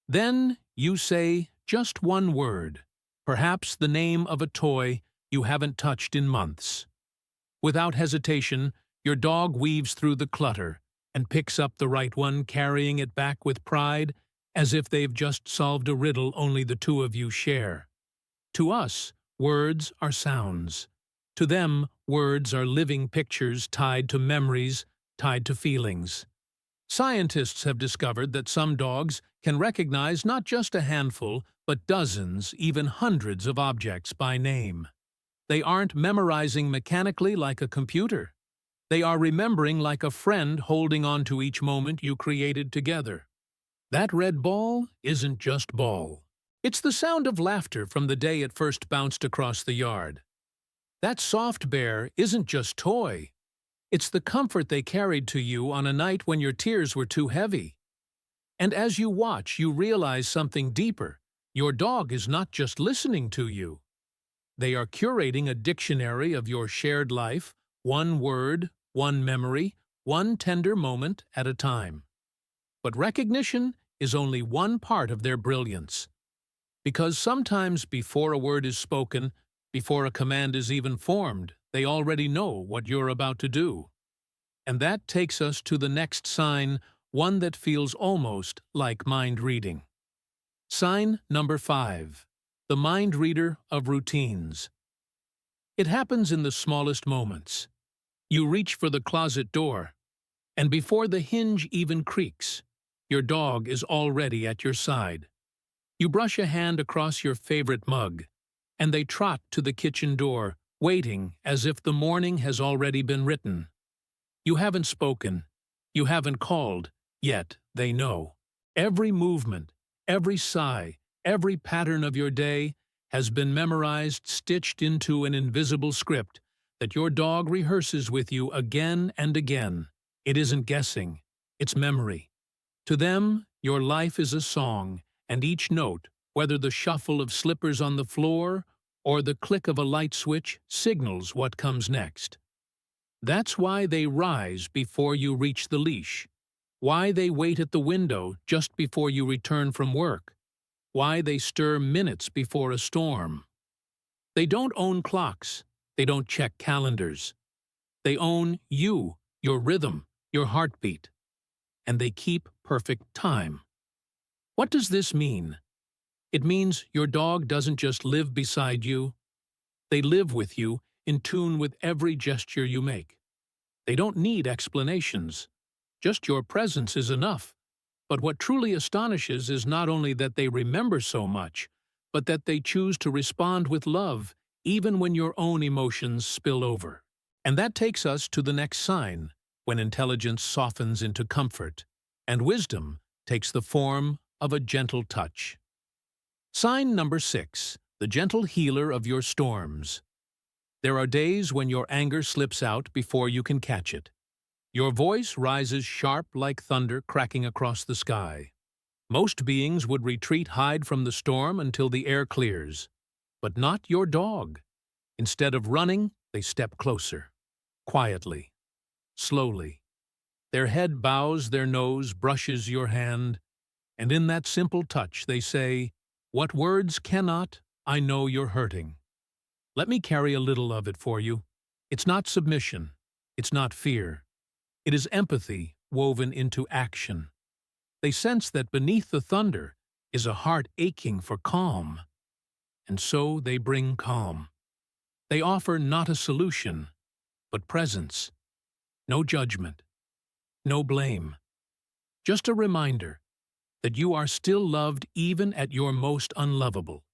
Then you say just one word, perhaps the name of a toy you haven't touched in months. Without hesitation, your dog weaves through the clutter and picks up the right one, carrying it back with pride, as if they've just solved a riddle only the two of you share. To us, words are sounds. To them, words are living pictures tied to memories, tied to feelings. Scientists have discovered that some dogs can recognize not just a handful, but dozens, even hundreds of objects by name. They aren't memorizing mechanically like a computer. They are remembering like a friend, holding on to each moment you created together. That red ball isn't just ball. It's the sound of laughter from the day it first bounced across the yard. That soft bear isn't just toy. It's the comfort they carried to you on a night when your tears were too heavy. And as you watch, you realize something deeper. Your dog is not just listening to you. They are curating a dictionary of your shared life, one word, one memory, one tender moment at a time. But recognition is only one part of their brilliance. Because sometimes before a word is spoken, before a command is even formed, they already know what you're about to do. And that takes us to the next sign, one that feels almost like mind reading. Sign number 5. The mind reader of routines. It happens in the smallest moments. You reach for the closet door, and before the hinge even creaks, your dog is already at your side. You brush a hand across your favorite mug, and they trot to the kitchen door, waiting as if the morning has already been written. You haven't spoken, you haven't called, yet they know. Every movement, every sigh, every pattern of your day has been memorized, stitched into an invisible script that your dog rehearses with you again and again. It isn't guessing, it's memory. To them, your life is a song, and each note, whether the shuffle of slippers on the floor or the click of a light switch, signals what comes next. That's why they rise before you reach the leash, why they wait at the window just before you return from work, why they stir minutes before a storm. They don't own clocks, they don't check calendars. They own you, your rhythm, your heartbeat, and they keep perfect time. What does this mean? It means your dog doesn't just live beside you. They live with you, in tune with every gesture you make. They don't need explanations. Just your presence is enough. But what truly astonishes is not only that they remember so much, but that they choose to respond with love, even when your own emotions spill over. And that takes us to the next sign, when intelligence softens into comfort, and wisdom takes the form of a gentle touch. Sign number 6, the gentle healer of your storms. There are days when your anger slips out before you can catch it. Your voice rises sharp like thunder cracking across the sky. Most beings would retreat, hide from the storm until the air clears. But not your dog. Instead of running, they step closer. Quietly. Slowly. Their head bows, their nose brushes your hand, and in that simple touch they say, "What words cannot, I know you're hurting. Let me carry a little of it for you." It's not submission. It's not fear. It is empathy woven into action. They sense that beneath the thunder is a heart aching for calm. And so they bring calm. They offer not a solution, but presence. No judgment. No blame. Just a reminder that you are still loved even at your most unlovable.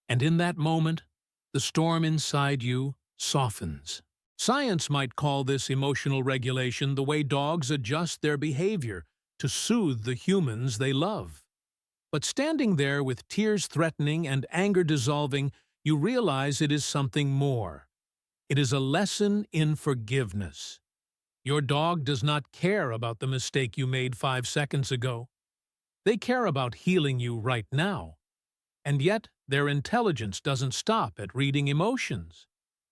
And in that moment, the storm inside you softens. Science might call this emotional regulation, the way dogs adjust their behavior to soothe the humans they love. But standing there with tears threatening and anger dissolving, you realize it is something more. It is a lesson in forgiveness. Your dog does not care about the mistake you made 5 seconds ago. They care about healing you right now. And yet, their intelligence doesn't stop at reading emotions.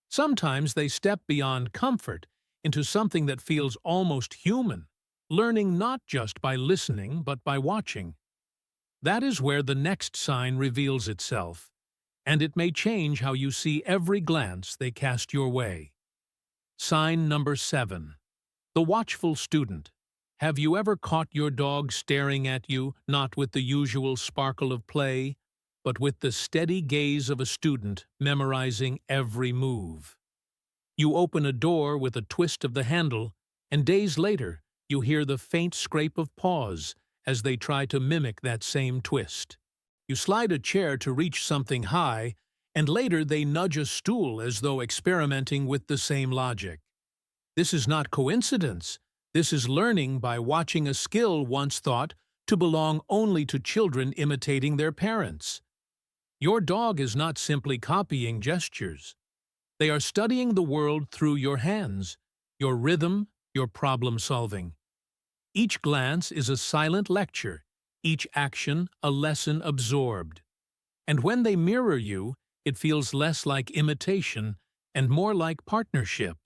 Sometimes they step beyond comfort into something that feels almost human, learning not just by listening but by watching. That is where the next sign reveals itself, and it may change how you see every glance they cast your way. Sign number 7. The watchful student. Have you ever caught your dog staring at you, not with the usual sparkle of play, but with the steady gaze of a student memorizing every move? You open a door with a twist of the handle, and days later you hear the faint scrape of paws as they try to mimic that same twist. You slide a chair to reach something high, and later they nudge a stool as though experimenting with the same logic. This is not coincidence. This is learning by watching a skill once thought to belong only to children imitating their parents. Your dog is not simply copying gestures. They are studying the world through your hands, your rhythm, your problem solving. Each glance is a silent lecture, each action a lesson absorbed. And when they mirror you, it feels less like imitation and more like partnership.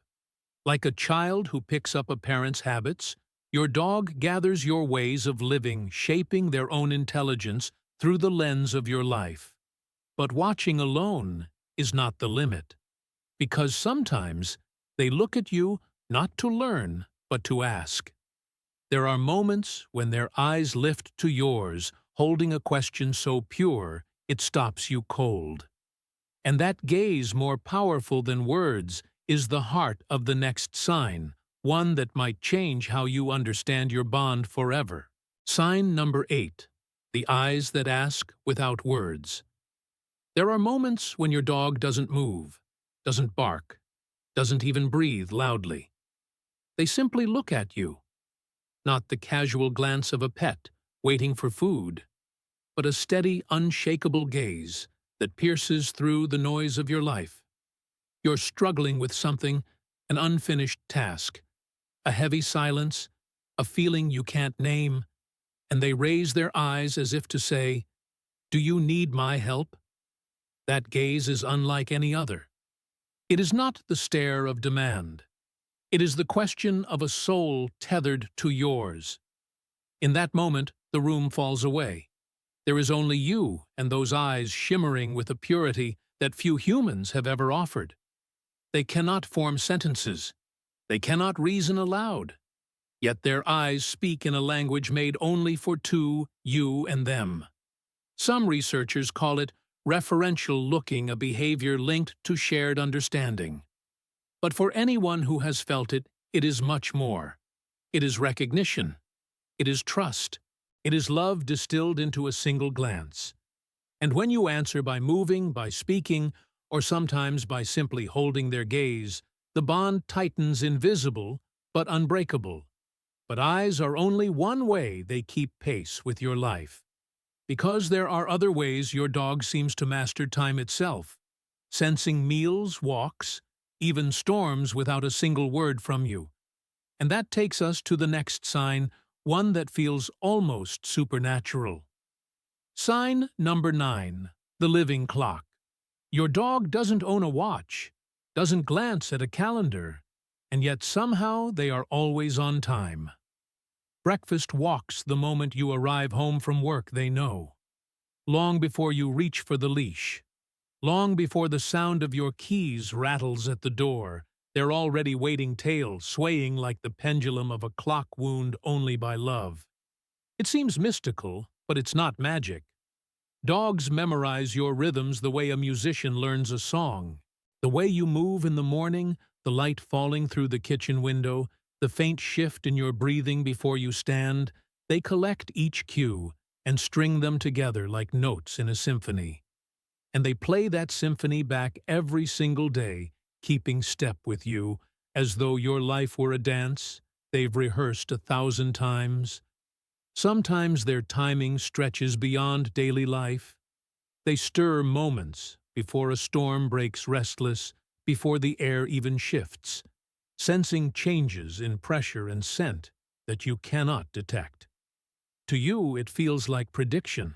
Like a child who picks up a parent's habits, your dog gathers your ways of living, shaping their own intelligence through the lens of your life. But watching alone is not the limit, because sometimes they look at you not to learn, but to ask. There are moments when their eyes lift to yours, holding a question so pure it stops you cold. And that gaze, more powerful than words, is the heart of the next sign, one that might change how you understand your bond forever. Sign number 8. The eyes that ask without words. There are moments when your dog doesn't move, doesn't bark, doesn't even breathe loudly. They simply look at you. Not the casual glance of a pet waiting for food, but a steady, unshakable gaze that pierces through the noise of your life. You're struggling with something, an unfinished task, a heavy silence, a feeling you can't name, and they raise their eyes as if to say, "Do you need my help?" That gaze is unlike any other. It is not the stare of demand. It is the question of a soul tethered to yours. In that moment, the room falls away. There is only you and those eyes shimmering with a purity that few humans have ever offered. They cannot form sentences. They cannot reason aloud. Yet their eyes speak in a language made only for two, you and them. Some researchers call it referential looking, a behavior linked to shared understanding. But for anyone who has felt it, it is much more. It is recognition. It is trust. It is love distilled into a single glance. And when you answer by moving, by speaking, or sometimes by simply holding their gaze, the bond tightens, invisible but unbreakable. But eyes are only one way they keep pace with your life. Because there are other ways your dog seems to master time itself, sensing meals, walks, even storms without a single word from you. And that takes us to the next sign, one that feels almost supernatural. Sign number 9, the living clock. Your dog doesn't own a watch, doesn't glance at a calendar, and yet somehow they are always on time. Breakfast walks the moment you arrive home from work, they know. Long before you reach for the leash, long before the sound of your keys rattles at the door, they're already waiting tail, swaying like the pendulum of a clock wound only by love. It seems mystical, but it's not magic. Dogs memorize your rhythms the way a musician learns a song. The way you move in the morning, the light falling through the kitchen window, the faint shift in your breathing before you stand, they collect each cue and string them together like notes in a symphony. And they play that symphony back every single day, keeping step with you, as though your life were a dance they've rehearsed 1,000 times. Sometimes their timing stretches beyond daily life. They stir moments before a storm breaks restless, before the air even shifts, sensing changes in pressure and scent that you cannot detect. To you, it feels like prediction.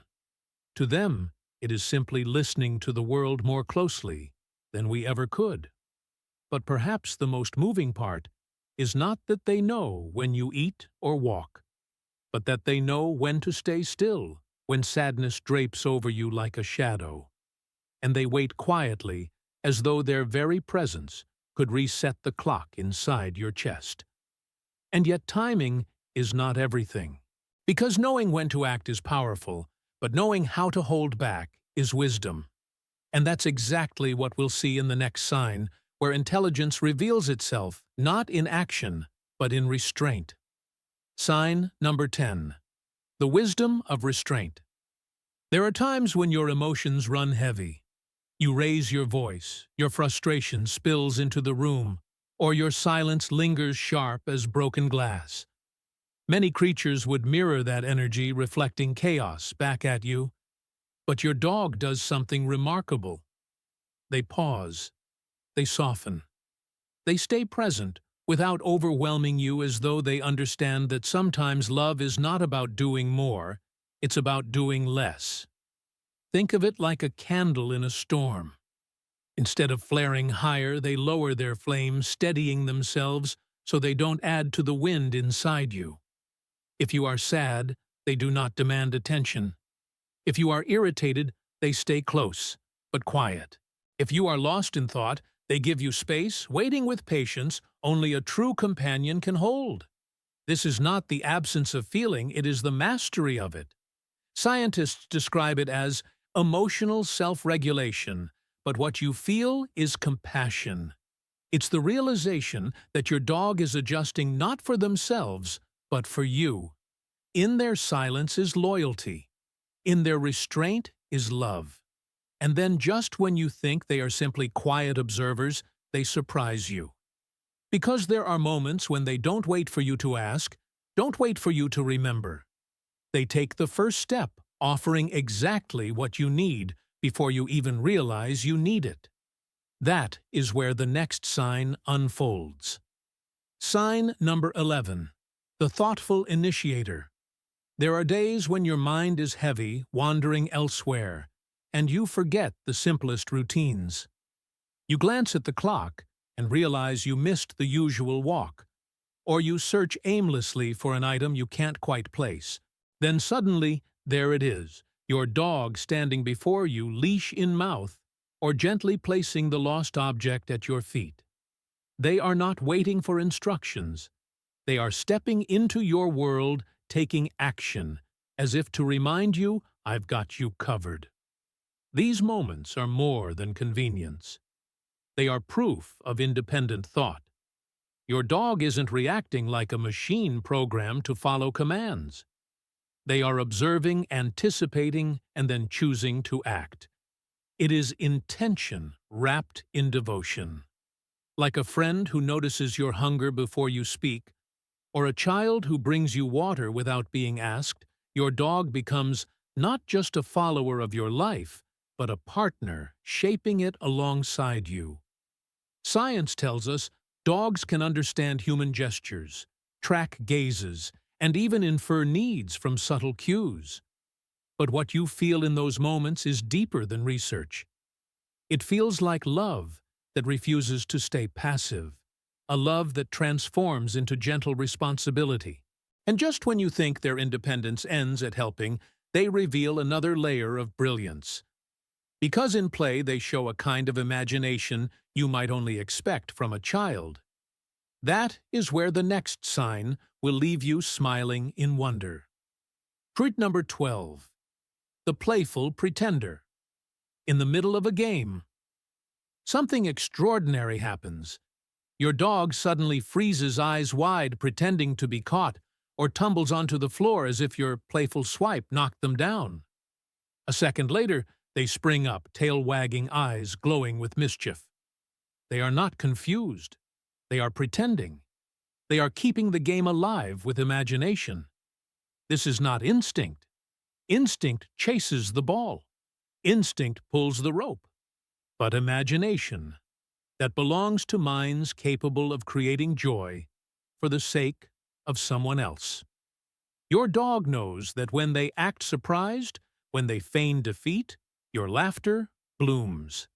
To them, it is simply listening to the world more closely than we ever could. But perhaps the most moving part is not that they know when you eat or walk, but that they know when to stay still when sadness drapes over you like a shadow. And they wait quietly as though their very presence could reset the clock inside your chest. And yet timing is not everything. Because knowing when to act is powerful, but knowing how to hold back is wisdom. And that's exactly what we'll see in the next sign, where intelligence reveals itself not in action, but in restraint. Sign number 10. The wisdom of restraint. There are times when your emotions run heavy. You raise your voice, your frustration spills into the room, or your silence lingers sharp as broken glass. Many creatures would mirror that energy, reflecting chaos back at you. But your dog does something remarkable. They pause. They soften. They stay present, without overwhelming you, as though they understand that sometimes love is not about doing more, it's about doing less. Think of it like a candle in a storm. Instead of flaring higher, they lower their flames, steadying themselves so they don't add to the wind inside you. If you are sad, they do not demand attention. If you are irritated, they stay close, but quiet. If you are lost in thought, they give you space, waiting with patience only a true companion can hold. This is not the absence of feeling, it is the mastery of it. Scientists describe it as emotional self-regulation, but what you feel is compassion. It's the realization that your dog is adjusting not for themselves, but for you. In their silence is loyalty. In their restraint is love. And then just when you think they are simply quiet observers, they surprise you. Because there are moments when they don't wait for you to ask, don't wait for you to remember. They take the first step, offering exactly what you need before you even realize you need it. That is where the next sign unfolds. Sign number 11. The thoughtful initiator. There are days when your mind is heavy, wandering elsewhere, and you forget the simplest routines. You glance at the clock and realize you missed the usual walk, or you search aimlessly for an item you can't quite place. Then suddenly, there it is, your dog standing before you, leash in mouth, or gently placing the lost object at your feet. They are not waiting for instructions. They are stepping into your world, taking action, as if to remind you, I've got you covered. These moments are more than convenience. They are proof of independent thought. Your dog isn't reacting like a machine programmed to follow commands. They are observing, anticipating, and then choosing to act. It is intention wrapped in devotion. Like a friend who notices your hunger before you speak, or a child who brings you water without being asked, your dog becomes not just a follower of your life, but a partner shaping it alongside you. Science tells us dogs can understand human gestures, track gazes, and even infer needs from subtle cues. But what you feel in those moments is deeper than research. It feels like love that refuses to stay passive, a love that transforms into gentle responsibility. And just when you think their independence ends at helping, they reveal another layer of brilliance. Because in play they show a kind of imagination you might only expect from a child. That is where the next sign will leave you smiling in wonder. Treat number 12. The playful pretender. In the middle of a game, something extraordinary happens. Your dog suddenly freezes eyes wide, pretending to be caught, or tumbles onto the floor as if your playful swipe knocked them down. A second later, they spring up, tail wagging, eyes glowing with mischief. They are not confused. They are pretending. They are keeping the game alive with imagination. This is not instinct. Instinct chases the ball. Instinct pulls the rope. But imagination, that belongs to minds capable of creating joy for the sake of someone else. Your dog knows that when they act surprised, when they feign defeat, your laughter blooms.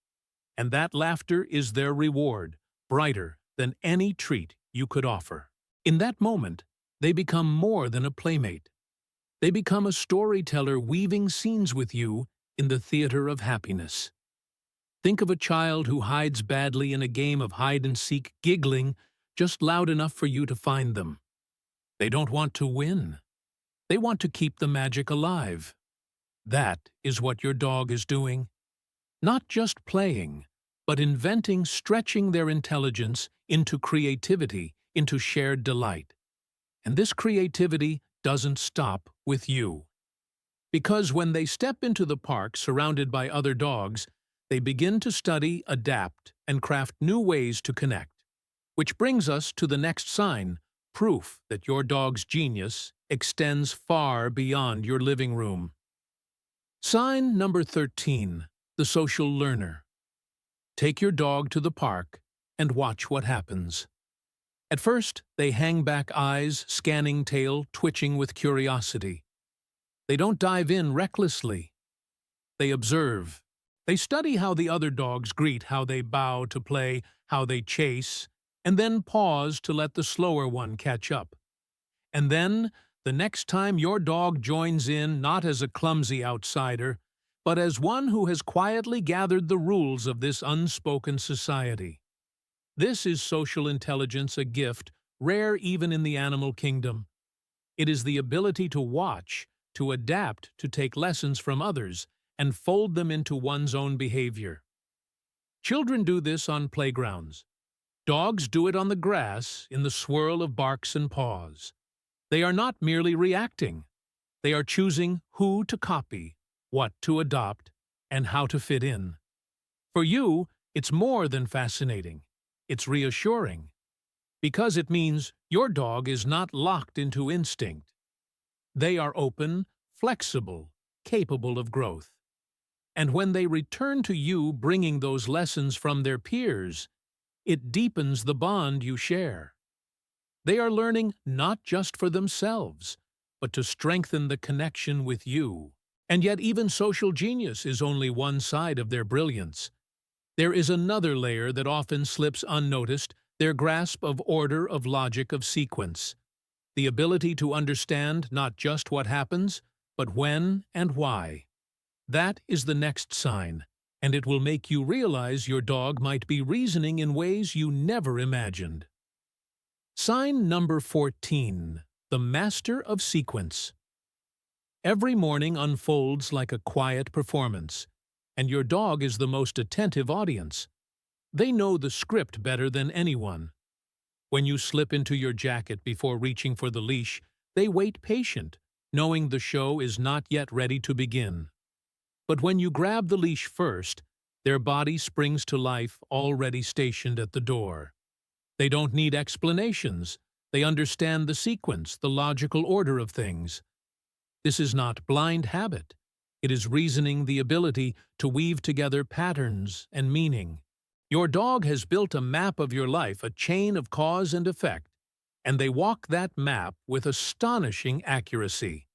And that laughter is their reward, brighter than any treat you could offer. In that moment, they become more than a playmate. They become a storyteller weaving scenes with you in the theater of happiness. Think of a child who hides badly in a game of hide-and-seek, giggling just loud enough for you to find them. They don't want to win. They want to keep the magic alive. That is what your dog is doing. Not just playing, but inventing, stretching their intelligence into creativity, into shared delight. And this creativity doesn't stop with you. Because when they step into the park surrounded by other dogs, they begin to study, adapt, and craft new ways to connect. Which brings us to the next sign, proof that your dog's genius extends far beyond your living room. Sign number 13, the social learner. Take your dog to the park and watch what happens. At first, they hang back eyes, scanning tail, twitching with curiosity. They don't dive in recklessly. They observe. They study how the other dogs greet, how they bow to play, how they chase, and then pause to let the slower one catch up. And then, the next time your dog joins in not as a clumsy outsider, but as one who has quietly gathered the rules of this unspoken society. This is social intelligence, a gift rare even in the animal kingdom. It is the ability to watch, to adapt, to take lessons from others, and fold them into one's own behavior. Children do this on playgrounds. Dogs do it on the grass, in the swirl of barks and paws. They are not merely reacting. They are choosing who to copy, what to adopt, and how to fit in. For you, it's more than fascinating. It's reassuring. Because it means your dog is not locked into instinct. They are open, flexible, capable of growth. And when they return to you bringing those lessons from their peers, it deepens the bond you share. They are learning not just for themselves, but to strengthen the connection with you. And yet even social genius is only one side of their brilliance. There is another layer that often slips unnoticed, their grasp of order, of logic, of sequence. The ability to understand not just what happens, but when and why. That is the next sign, and it will make you realize your dog might be reasoning in ways you never imagined. Sign number 14, the master of sequence. Every morning unfolds like a quiet performance, and your dog is the most attentive audience. They know the script better than anyone. When you slip into your jacket before reaching for the leash, they wait patient, knowing the show is not yet ready to begin. But when you grab the leash first, their body springs to life, already stationed at the door. They don't need explanations. They understand the sequence, the logical order of things. This is not blind habit. It is reasoning, the ability to weave together patterns and meaning. Your dog has built a map of your life, a chain of cause and effect, and they walk that map with astonishing accuracy.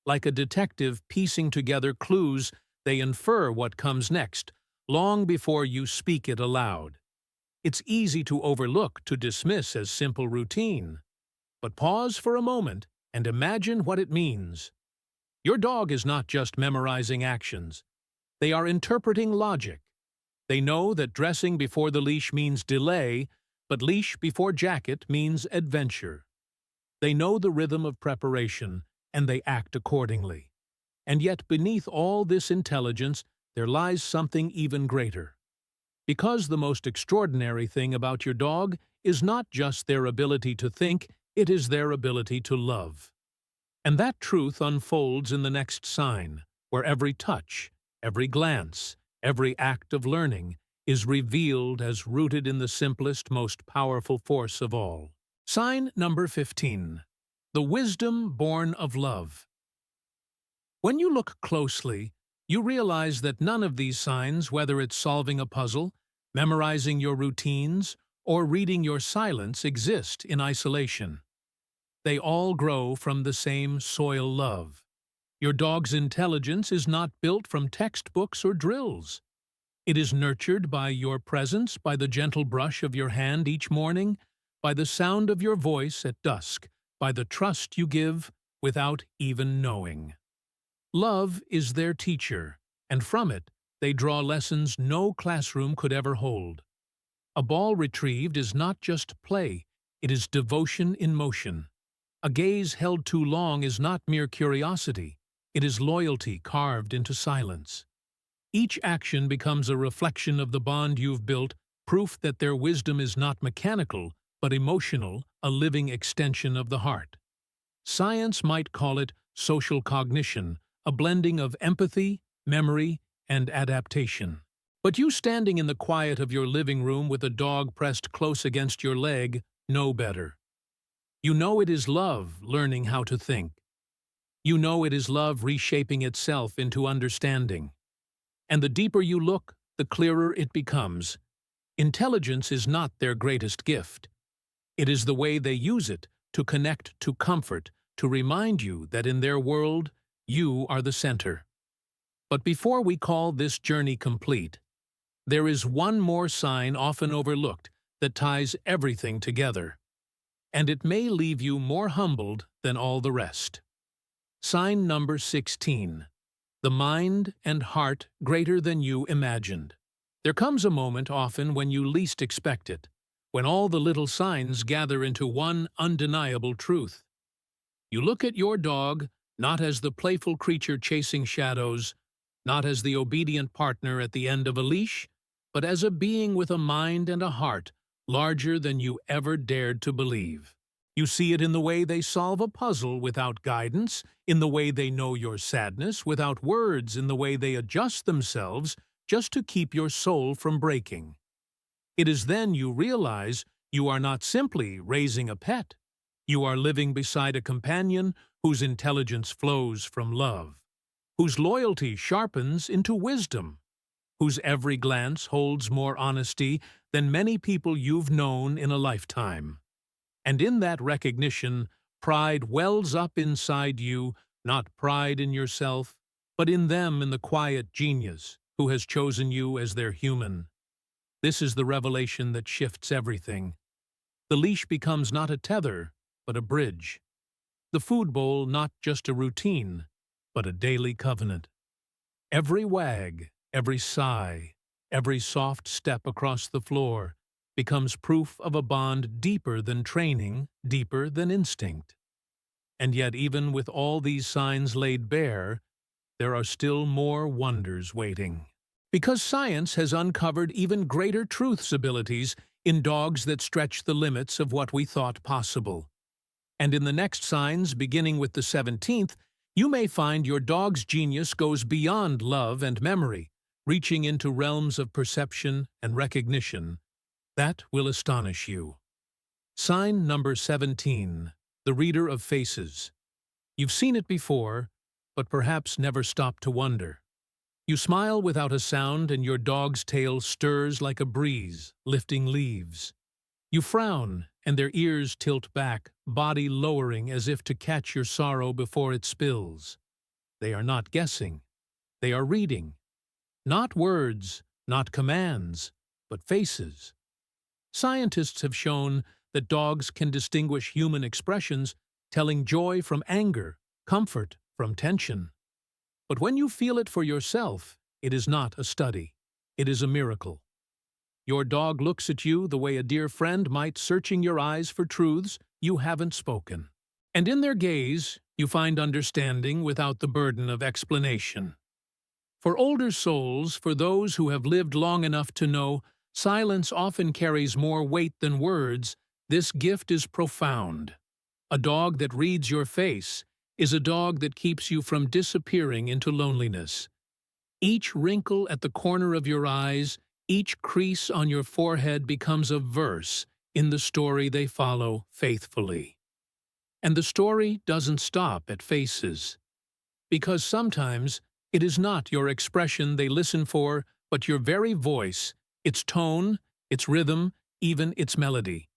Like a detective piecing together clues, they infer what comes next, long before you speak it aloud. It's easy to overlook, to dismiss as simple routine. But pause for a moment and imagine what it means. Your dog is not just memorizing actions. They are interpreting logic. They know that dressing before the leash means delay, but leash before jacket means adventure. They know the rhythm of preparation, and they act accordingly. And yet beneath all this intelligence, there lies something even greater. Because the most extraordinary thing about your dog is not just their ability to think, it is their ability to love. And that truth unfolds in the next sign, where every touch, every glance, every act of learning is revealed as rooted in the simplest, most powerful force of all. Sign number 15, the wisdom born of love. When you look closely, you realize that none of these signs, whether it's solving a puzzle, memorizing your routines, or reading your silence, exist in isolation. They all grow from the same soil love. Your dog's intelligence is not built from textbooks or drills. It is nurtured by your presence, by the gentle brush of your hand each morning, by the sound of your voice at dusk, by the trust you give without even knowing. Love is their teacher, and from it they draw lessons no classroom could ever hold. A ball retrieved is not just play, it is devotion in motion. A gaze held too long is not mere curiosity, it is loyalty carved into silence. Each action becomes a reflection of the bond you've built, proof that their wisdom is not mechanical, but emotional, a living extension of the heart. Science might call it social cognition, a blending of empathy, memory, and adaptation. But you standing in the quiet of your living room with a dog pressed close against your leg know better. You know it is love learning how to think. You know it is love reshaping itself into understanding. And the deeper you look, the clearer it becomes. Intelligence is not their greatest gift. It is the way they use it to connect to comfort, to remind you that in their world, you are the center. But before we call this journey complete, there is one more sign often overlooked that ties everything together, and it may leave you more humbled than all the rest. Sign number 16. The mind and heart greater than you imagined. There comes a moment often when you least expect it, when all the little signs gather into one undeniable truth. You look at your dog not as the playful creature chasing shadows, not as the obedient partner at the end of a leash, but as a being with a mind and a heart larger than you ever dared to believe. You see it in the way they solve a puzzle without guidance, in the way they know your sadness without words, in the way they adjust themselves just to keep your soul from breaking. It is then you realize you are not simply raising a pet. You are living beside a companion whose intelligence flows from love, whose loyalty sharpens into wisdom, whose every glance holds more honesty than many people you've known in a lifetime. And in that recognition, pride wells up inside you, not pride in yourself, but in them, in the quiet genius who has chosen you as their human. This is the revelation that shifts everything. The leash becomes not a tether, but a bridge. The food bowl not just a routine, but a daily covenant. Every wag, every sigh, every soft step across the floor becomes proof of a bond deeper than training, deeper than instinct. And yet, even with all these signs laid bare, there are still more wonders waiting. Because science has uncovered even greater truths abilities in dogs that stretch the limits of what we thought possible. And in the next signs, beginning with the 17th, you may find your dog's genius goes beyond love and memory, reaching into realms of perception and recognition. That will astonish you. Sign number 17, the reader of faces. You've seen it before, but perhaps never stopped to wonder. You smile without a sound and your dog's tail stirs like a breeze, lifting leaves. You frown and their ears tilt back, body lowering as if to catch your sorrow before it spills. They are not guessing. They are reading. Not words, not commands, but faces. Scientists have shown that dogs can distinguish human expressions, telling joy from anger, comfort from tension. But when you feel it for yourself, it is not a study. It is a miracle. Your dog looks at you the way a dear friend might, searching your eyes for truths you haven't spoken. And in their gaze, you find understanding without the burden of explanation. For older souls, for those who have lived long enough to know silence often carries more weight than words, this gift is profound. A dog that reads your face is a dog that keeps you from disappearing into loneliness. Each wrinkle at the corner of your eyes, each crease on your forehead becomes a verse in the story they follow faithfully. And the story doesn't stop at faces. Because sometimes it is not your expression they listen for, but your very voice, its tone, its rhythm, even its melody.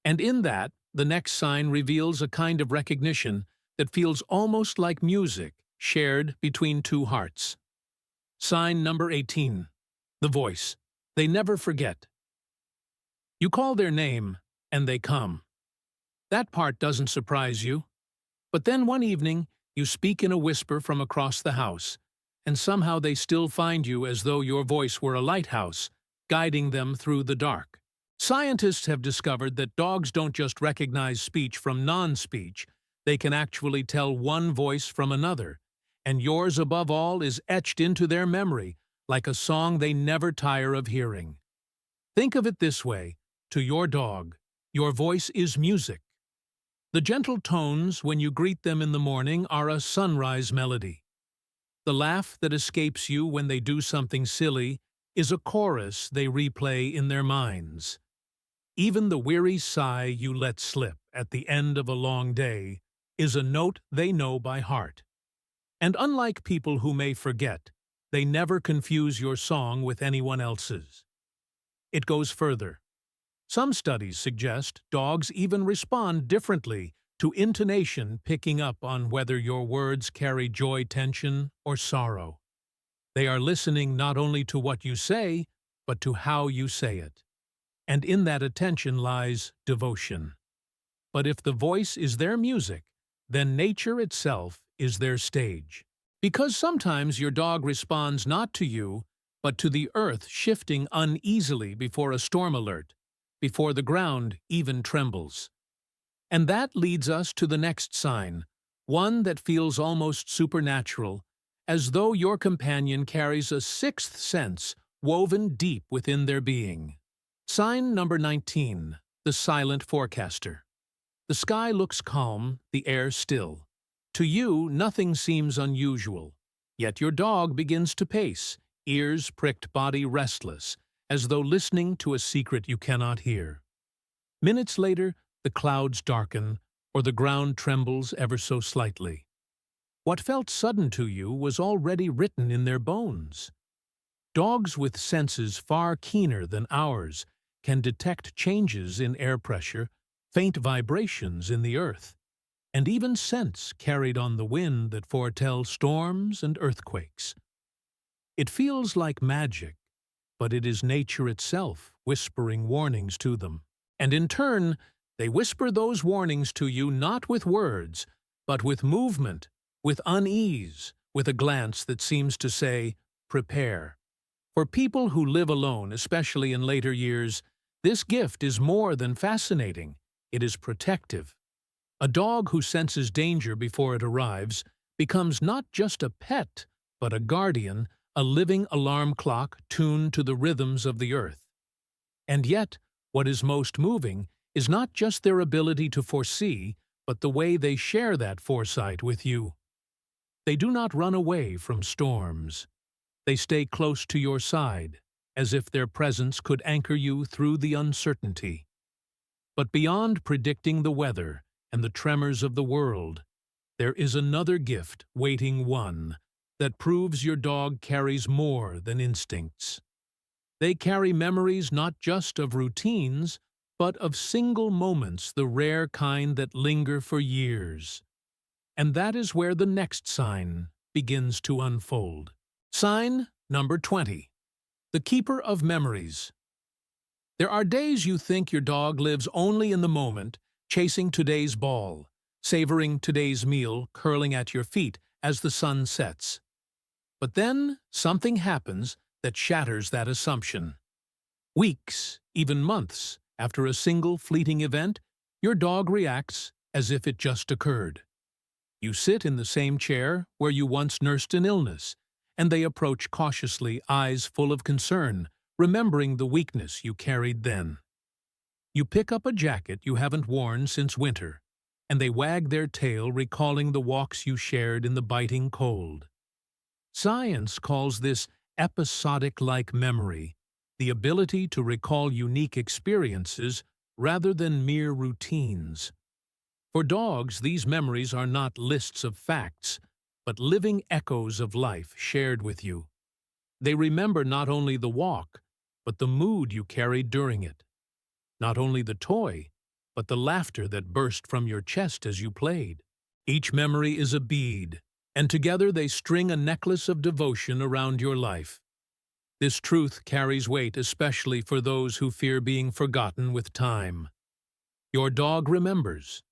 And in that, the next sign reveals a kind of recognition that feels almost like music shared between two hearts. Sign number 18. The voice. They never forget. You call their name, and they come. That part doesn't surprise you. But then one evening, you speak in a whisper from across the house, and somehow they still find you as though your voice were a lighthouse, guiding them through the dark. Scientists have discovered that dogs don't just recognize speech from non-speech, they can actually tell one voice from another, and yours above all is etched into their memory, like a song they never tire of hearing. Think of it this way: to your dog, your voice is music. The gentle tones when you greet them in the morning are a sunrise melody. The laugh that escapes you when they do something silly is a chorus they replay in their minds. Even the weary sigh you let slip at the end of a long day is a note they know by heart. And unlike people who may forget, they never confuse your song with anyone else's. It goes further. Some studies suggest dogs even respond differently to intonation, picking up on whether your words carry joy, tension, or sorrow. They are listening not only to what you say, but to how you say it. And in that attention lies devotion. But if the voice is their music, then nature itself is their stage. Because sometimes your dog responds not to you, but to the earth shifting uneasily before a storm alert, before the ground even trembles. And that leads us to the next sign, one that feels almost supernatural, as though your companion carries a sixth sense woven deep within their being. Sign number 19, the silent forecaster. The sky looks calm, the air still. To you, nothing seems unusual. Yet your dog begins to pace, ears pricked, body restless, as though listening to a secret you cannot hear. Minutes later, the clouds darken, or the ground trembles ever so slightly. What felt sudden to you was already written in their bones. Dogs with senses far keener than ours can detect changes in air pressure, faint vibrations in the earth, and even scents carried on the wind that foretell storms and earthquakes. It feels like magic, but it is nature itself whispering warnings to them. And in turn, they whisper those warnings to you not with words, but with movement, with unease, with a glance that seems to say, "Prepare." For people who live alone, especially in later years, this gift is more than fascinating. It is protective. A dog who senses danger before it arrives becomes not just a pet, but a guardian, a living alarm clock tuned to the rhythms of the earth. And yet, what is most moving is not just their ability to foresee, but the way they share that foresight with you. They do not run away from storms. They stay close to your side, as if their presence could anchor you through the uncertainty. But beyond predicting the weather and the tremors of the world, there is another gift waiting one that proves your dog carries more than instincts. They carry memories not just of routines, but of single moments, the rare kind that linger for years. And that is where the next sign begins to unfold. Sign number 20. The keeper of memories. There are days you think your dog lives only in the moment, chasing today's ball, savoring today's meal, curling at your feet as the sun sets. But then something happens that shatters that assumption. Weeks, even months, after a single fleeting event, your dog reacts as if it just occurred. You sit in the same chair where you once nursed an illness, and they approach cautiously, eyes full of concern, remembering the weakness you carried then. You pick up a jacket you haven't worn since winter, and they wag their tail, recalling the walks you shared in the biting cold. Science calls this episodic-like memory, the ability to recall unique experiences rather than mere routines. For dogs, these memories are not lists of facts, but living echoes of life shared with you. They remember not only the walk, but the mood you carried during it. Not only the toy, but the laughter that burst from your chest as you played. Each memory is a bead, and together they string a necklace of devotion around your life. This truth carries weight especially for those who fear being forgotten with time. Your dog remembers.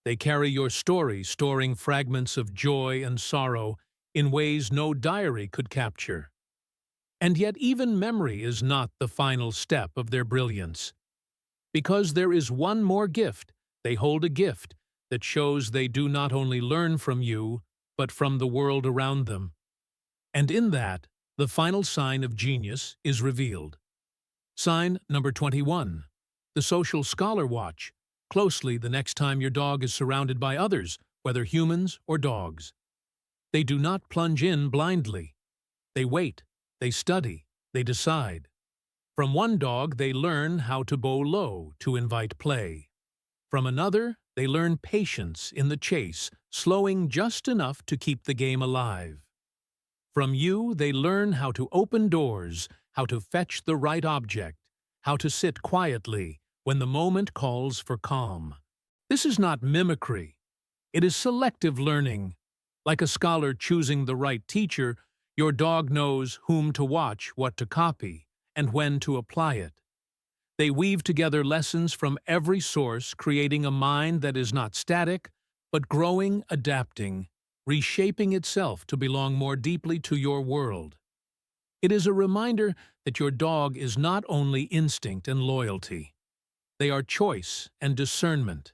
They carry your story, storing fragments of joy and sorrow in ways no diary could capture. And yet even memory is not the final step of their brilliance. Because there is one more gift, they hold a gift that shows they do not only learn from you, but from the world around them. And in that, the final sign of genius is revealed. Sign number 21. The social scholar watch closely the next time your dog is surrounded by others, whether humans or dogs. They do not plunge in blindly. They wait, they study, they decide. From one dog, they learn how to bow low to invite play. From another, they learn patience in the chase, slowing just enough to keep the game alive. From you, they learn how to open doors, how to fetch the right object, how to sit quietly when the moment calls for calm. This is not mimicry. It is selective learning. Like a scholar choosing the right teacher, your dog knows whom to watch, what to copy, and when to apply it. They weave together lessons from every source, creating a mind that is not static, but growing, adapting, reshaping itself to belong more deeply to your world. It is a reminder that your dog is not only instinct and loyalty. They are choice and discernment.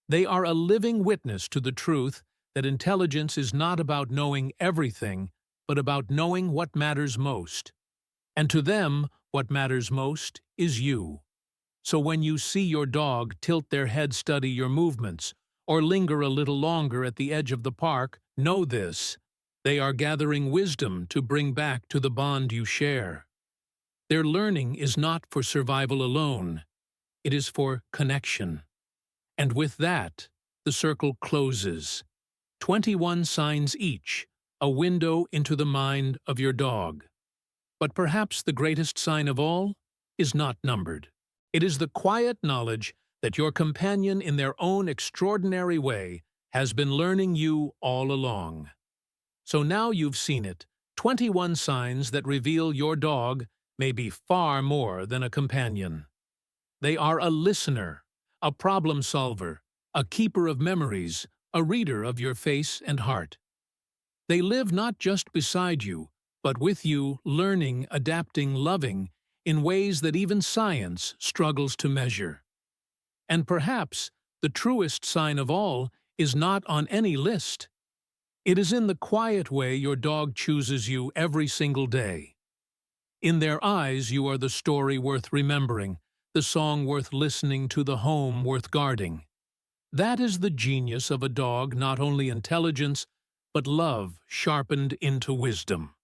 They are a living witness to the truth that intelligence is not about knowing everything, but about knowing what matters most. And to them, what matters most is you. So when you see your dog tilt their head, study your movements, or linger a little longer at the edge of the park, know this: they are gathering wisdom to bring back to the bond you share. Their learning is not for survival alone. It is for connection. And with that, the circle closes. 21 signs each, a window into the mind of your dog. But perhaps the greatest sign of all is not numbered. It is the quiet knowledge that your companion, in their own extraordinary way, has been learning you all along. So now you've seen it, 21 signs that reveal your dog may be far more than a companion. They are a listener, a problem solver, a keeper of memories, a reader of your face and heart. They live not just beside you, but with you, learning, adapting, loving, in ways that even science struggles to measure. And perhaps the truest sign of all is not on any list. It is in the quiet way your dog chooses you every single day. In their eyes you are the story worth remembering, the song worth listening to, the home worth guarding. That is the genius of a dog, not only intelligence, but love sharpened into wisdom.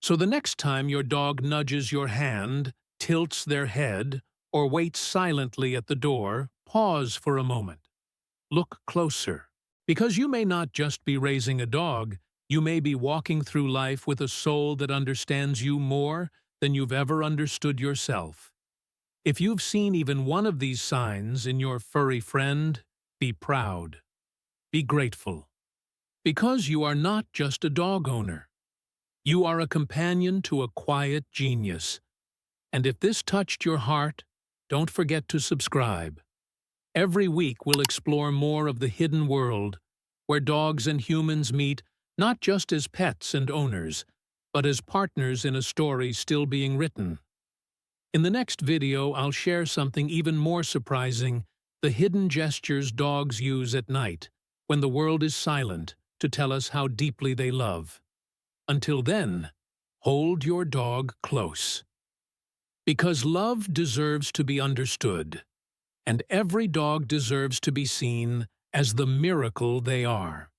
So the next time your dog nudges your hand, tilts their head, or waits silently at the door, pause for a moment. Look closer. Because you may not just be raising a dog, you may be walking through life with a soul that understands you more than you've ever understood yourself. If you've seen even one of these signs in your furry friend, be proud. Be grateful. Because you are not just a dog owner. You are a companion to a quiet genius. And if this touched your heart, don't forget to subscribe. Every week we'll explore more of the hidden world, where dogs and humans meet not just as pets and owners, but as partners in a story still being written. In the next video, I'll share something even more surprising: the hidden gestures dogs use at night, when the world is silent, to tell us how deeply they love. Until then, hold your dog close. Because love deserves to be understood, and every dog deserves to be seen as the miracle they are.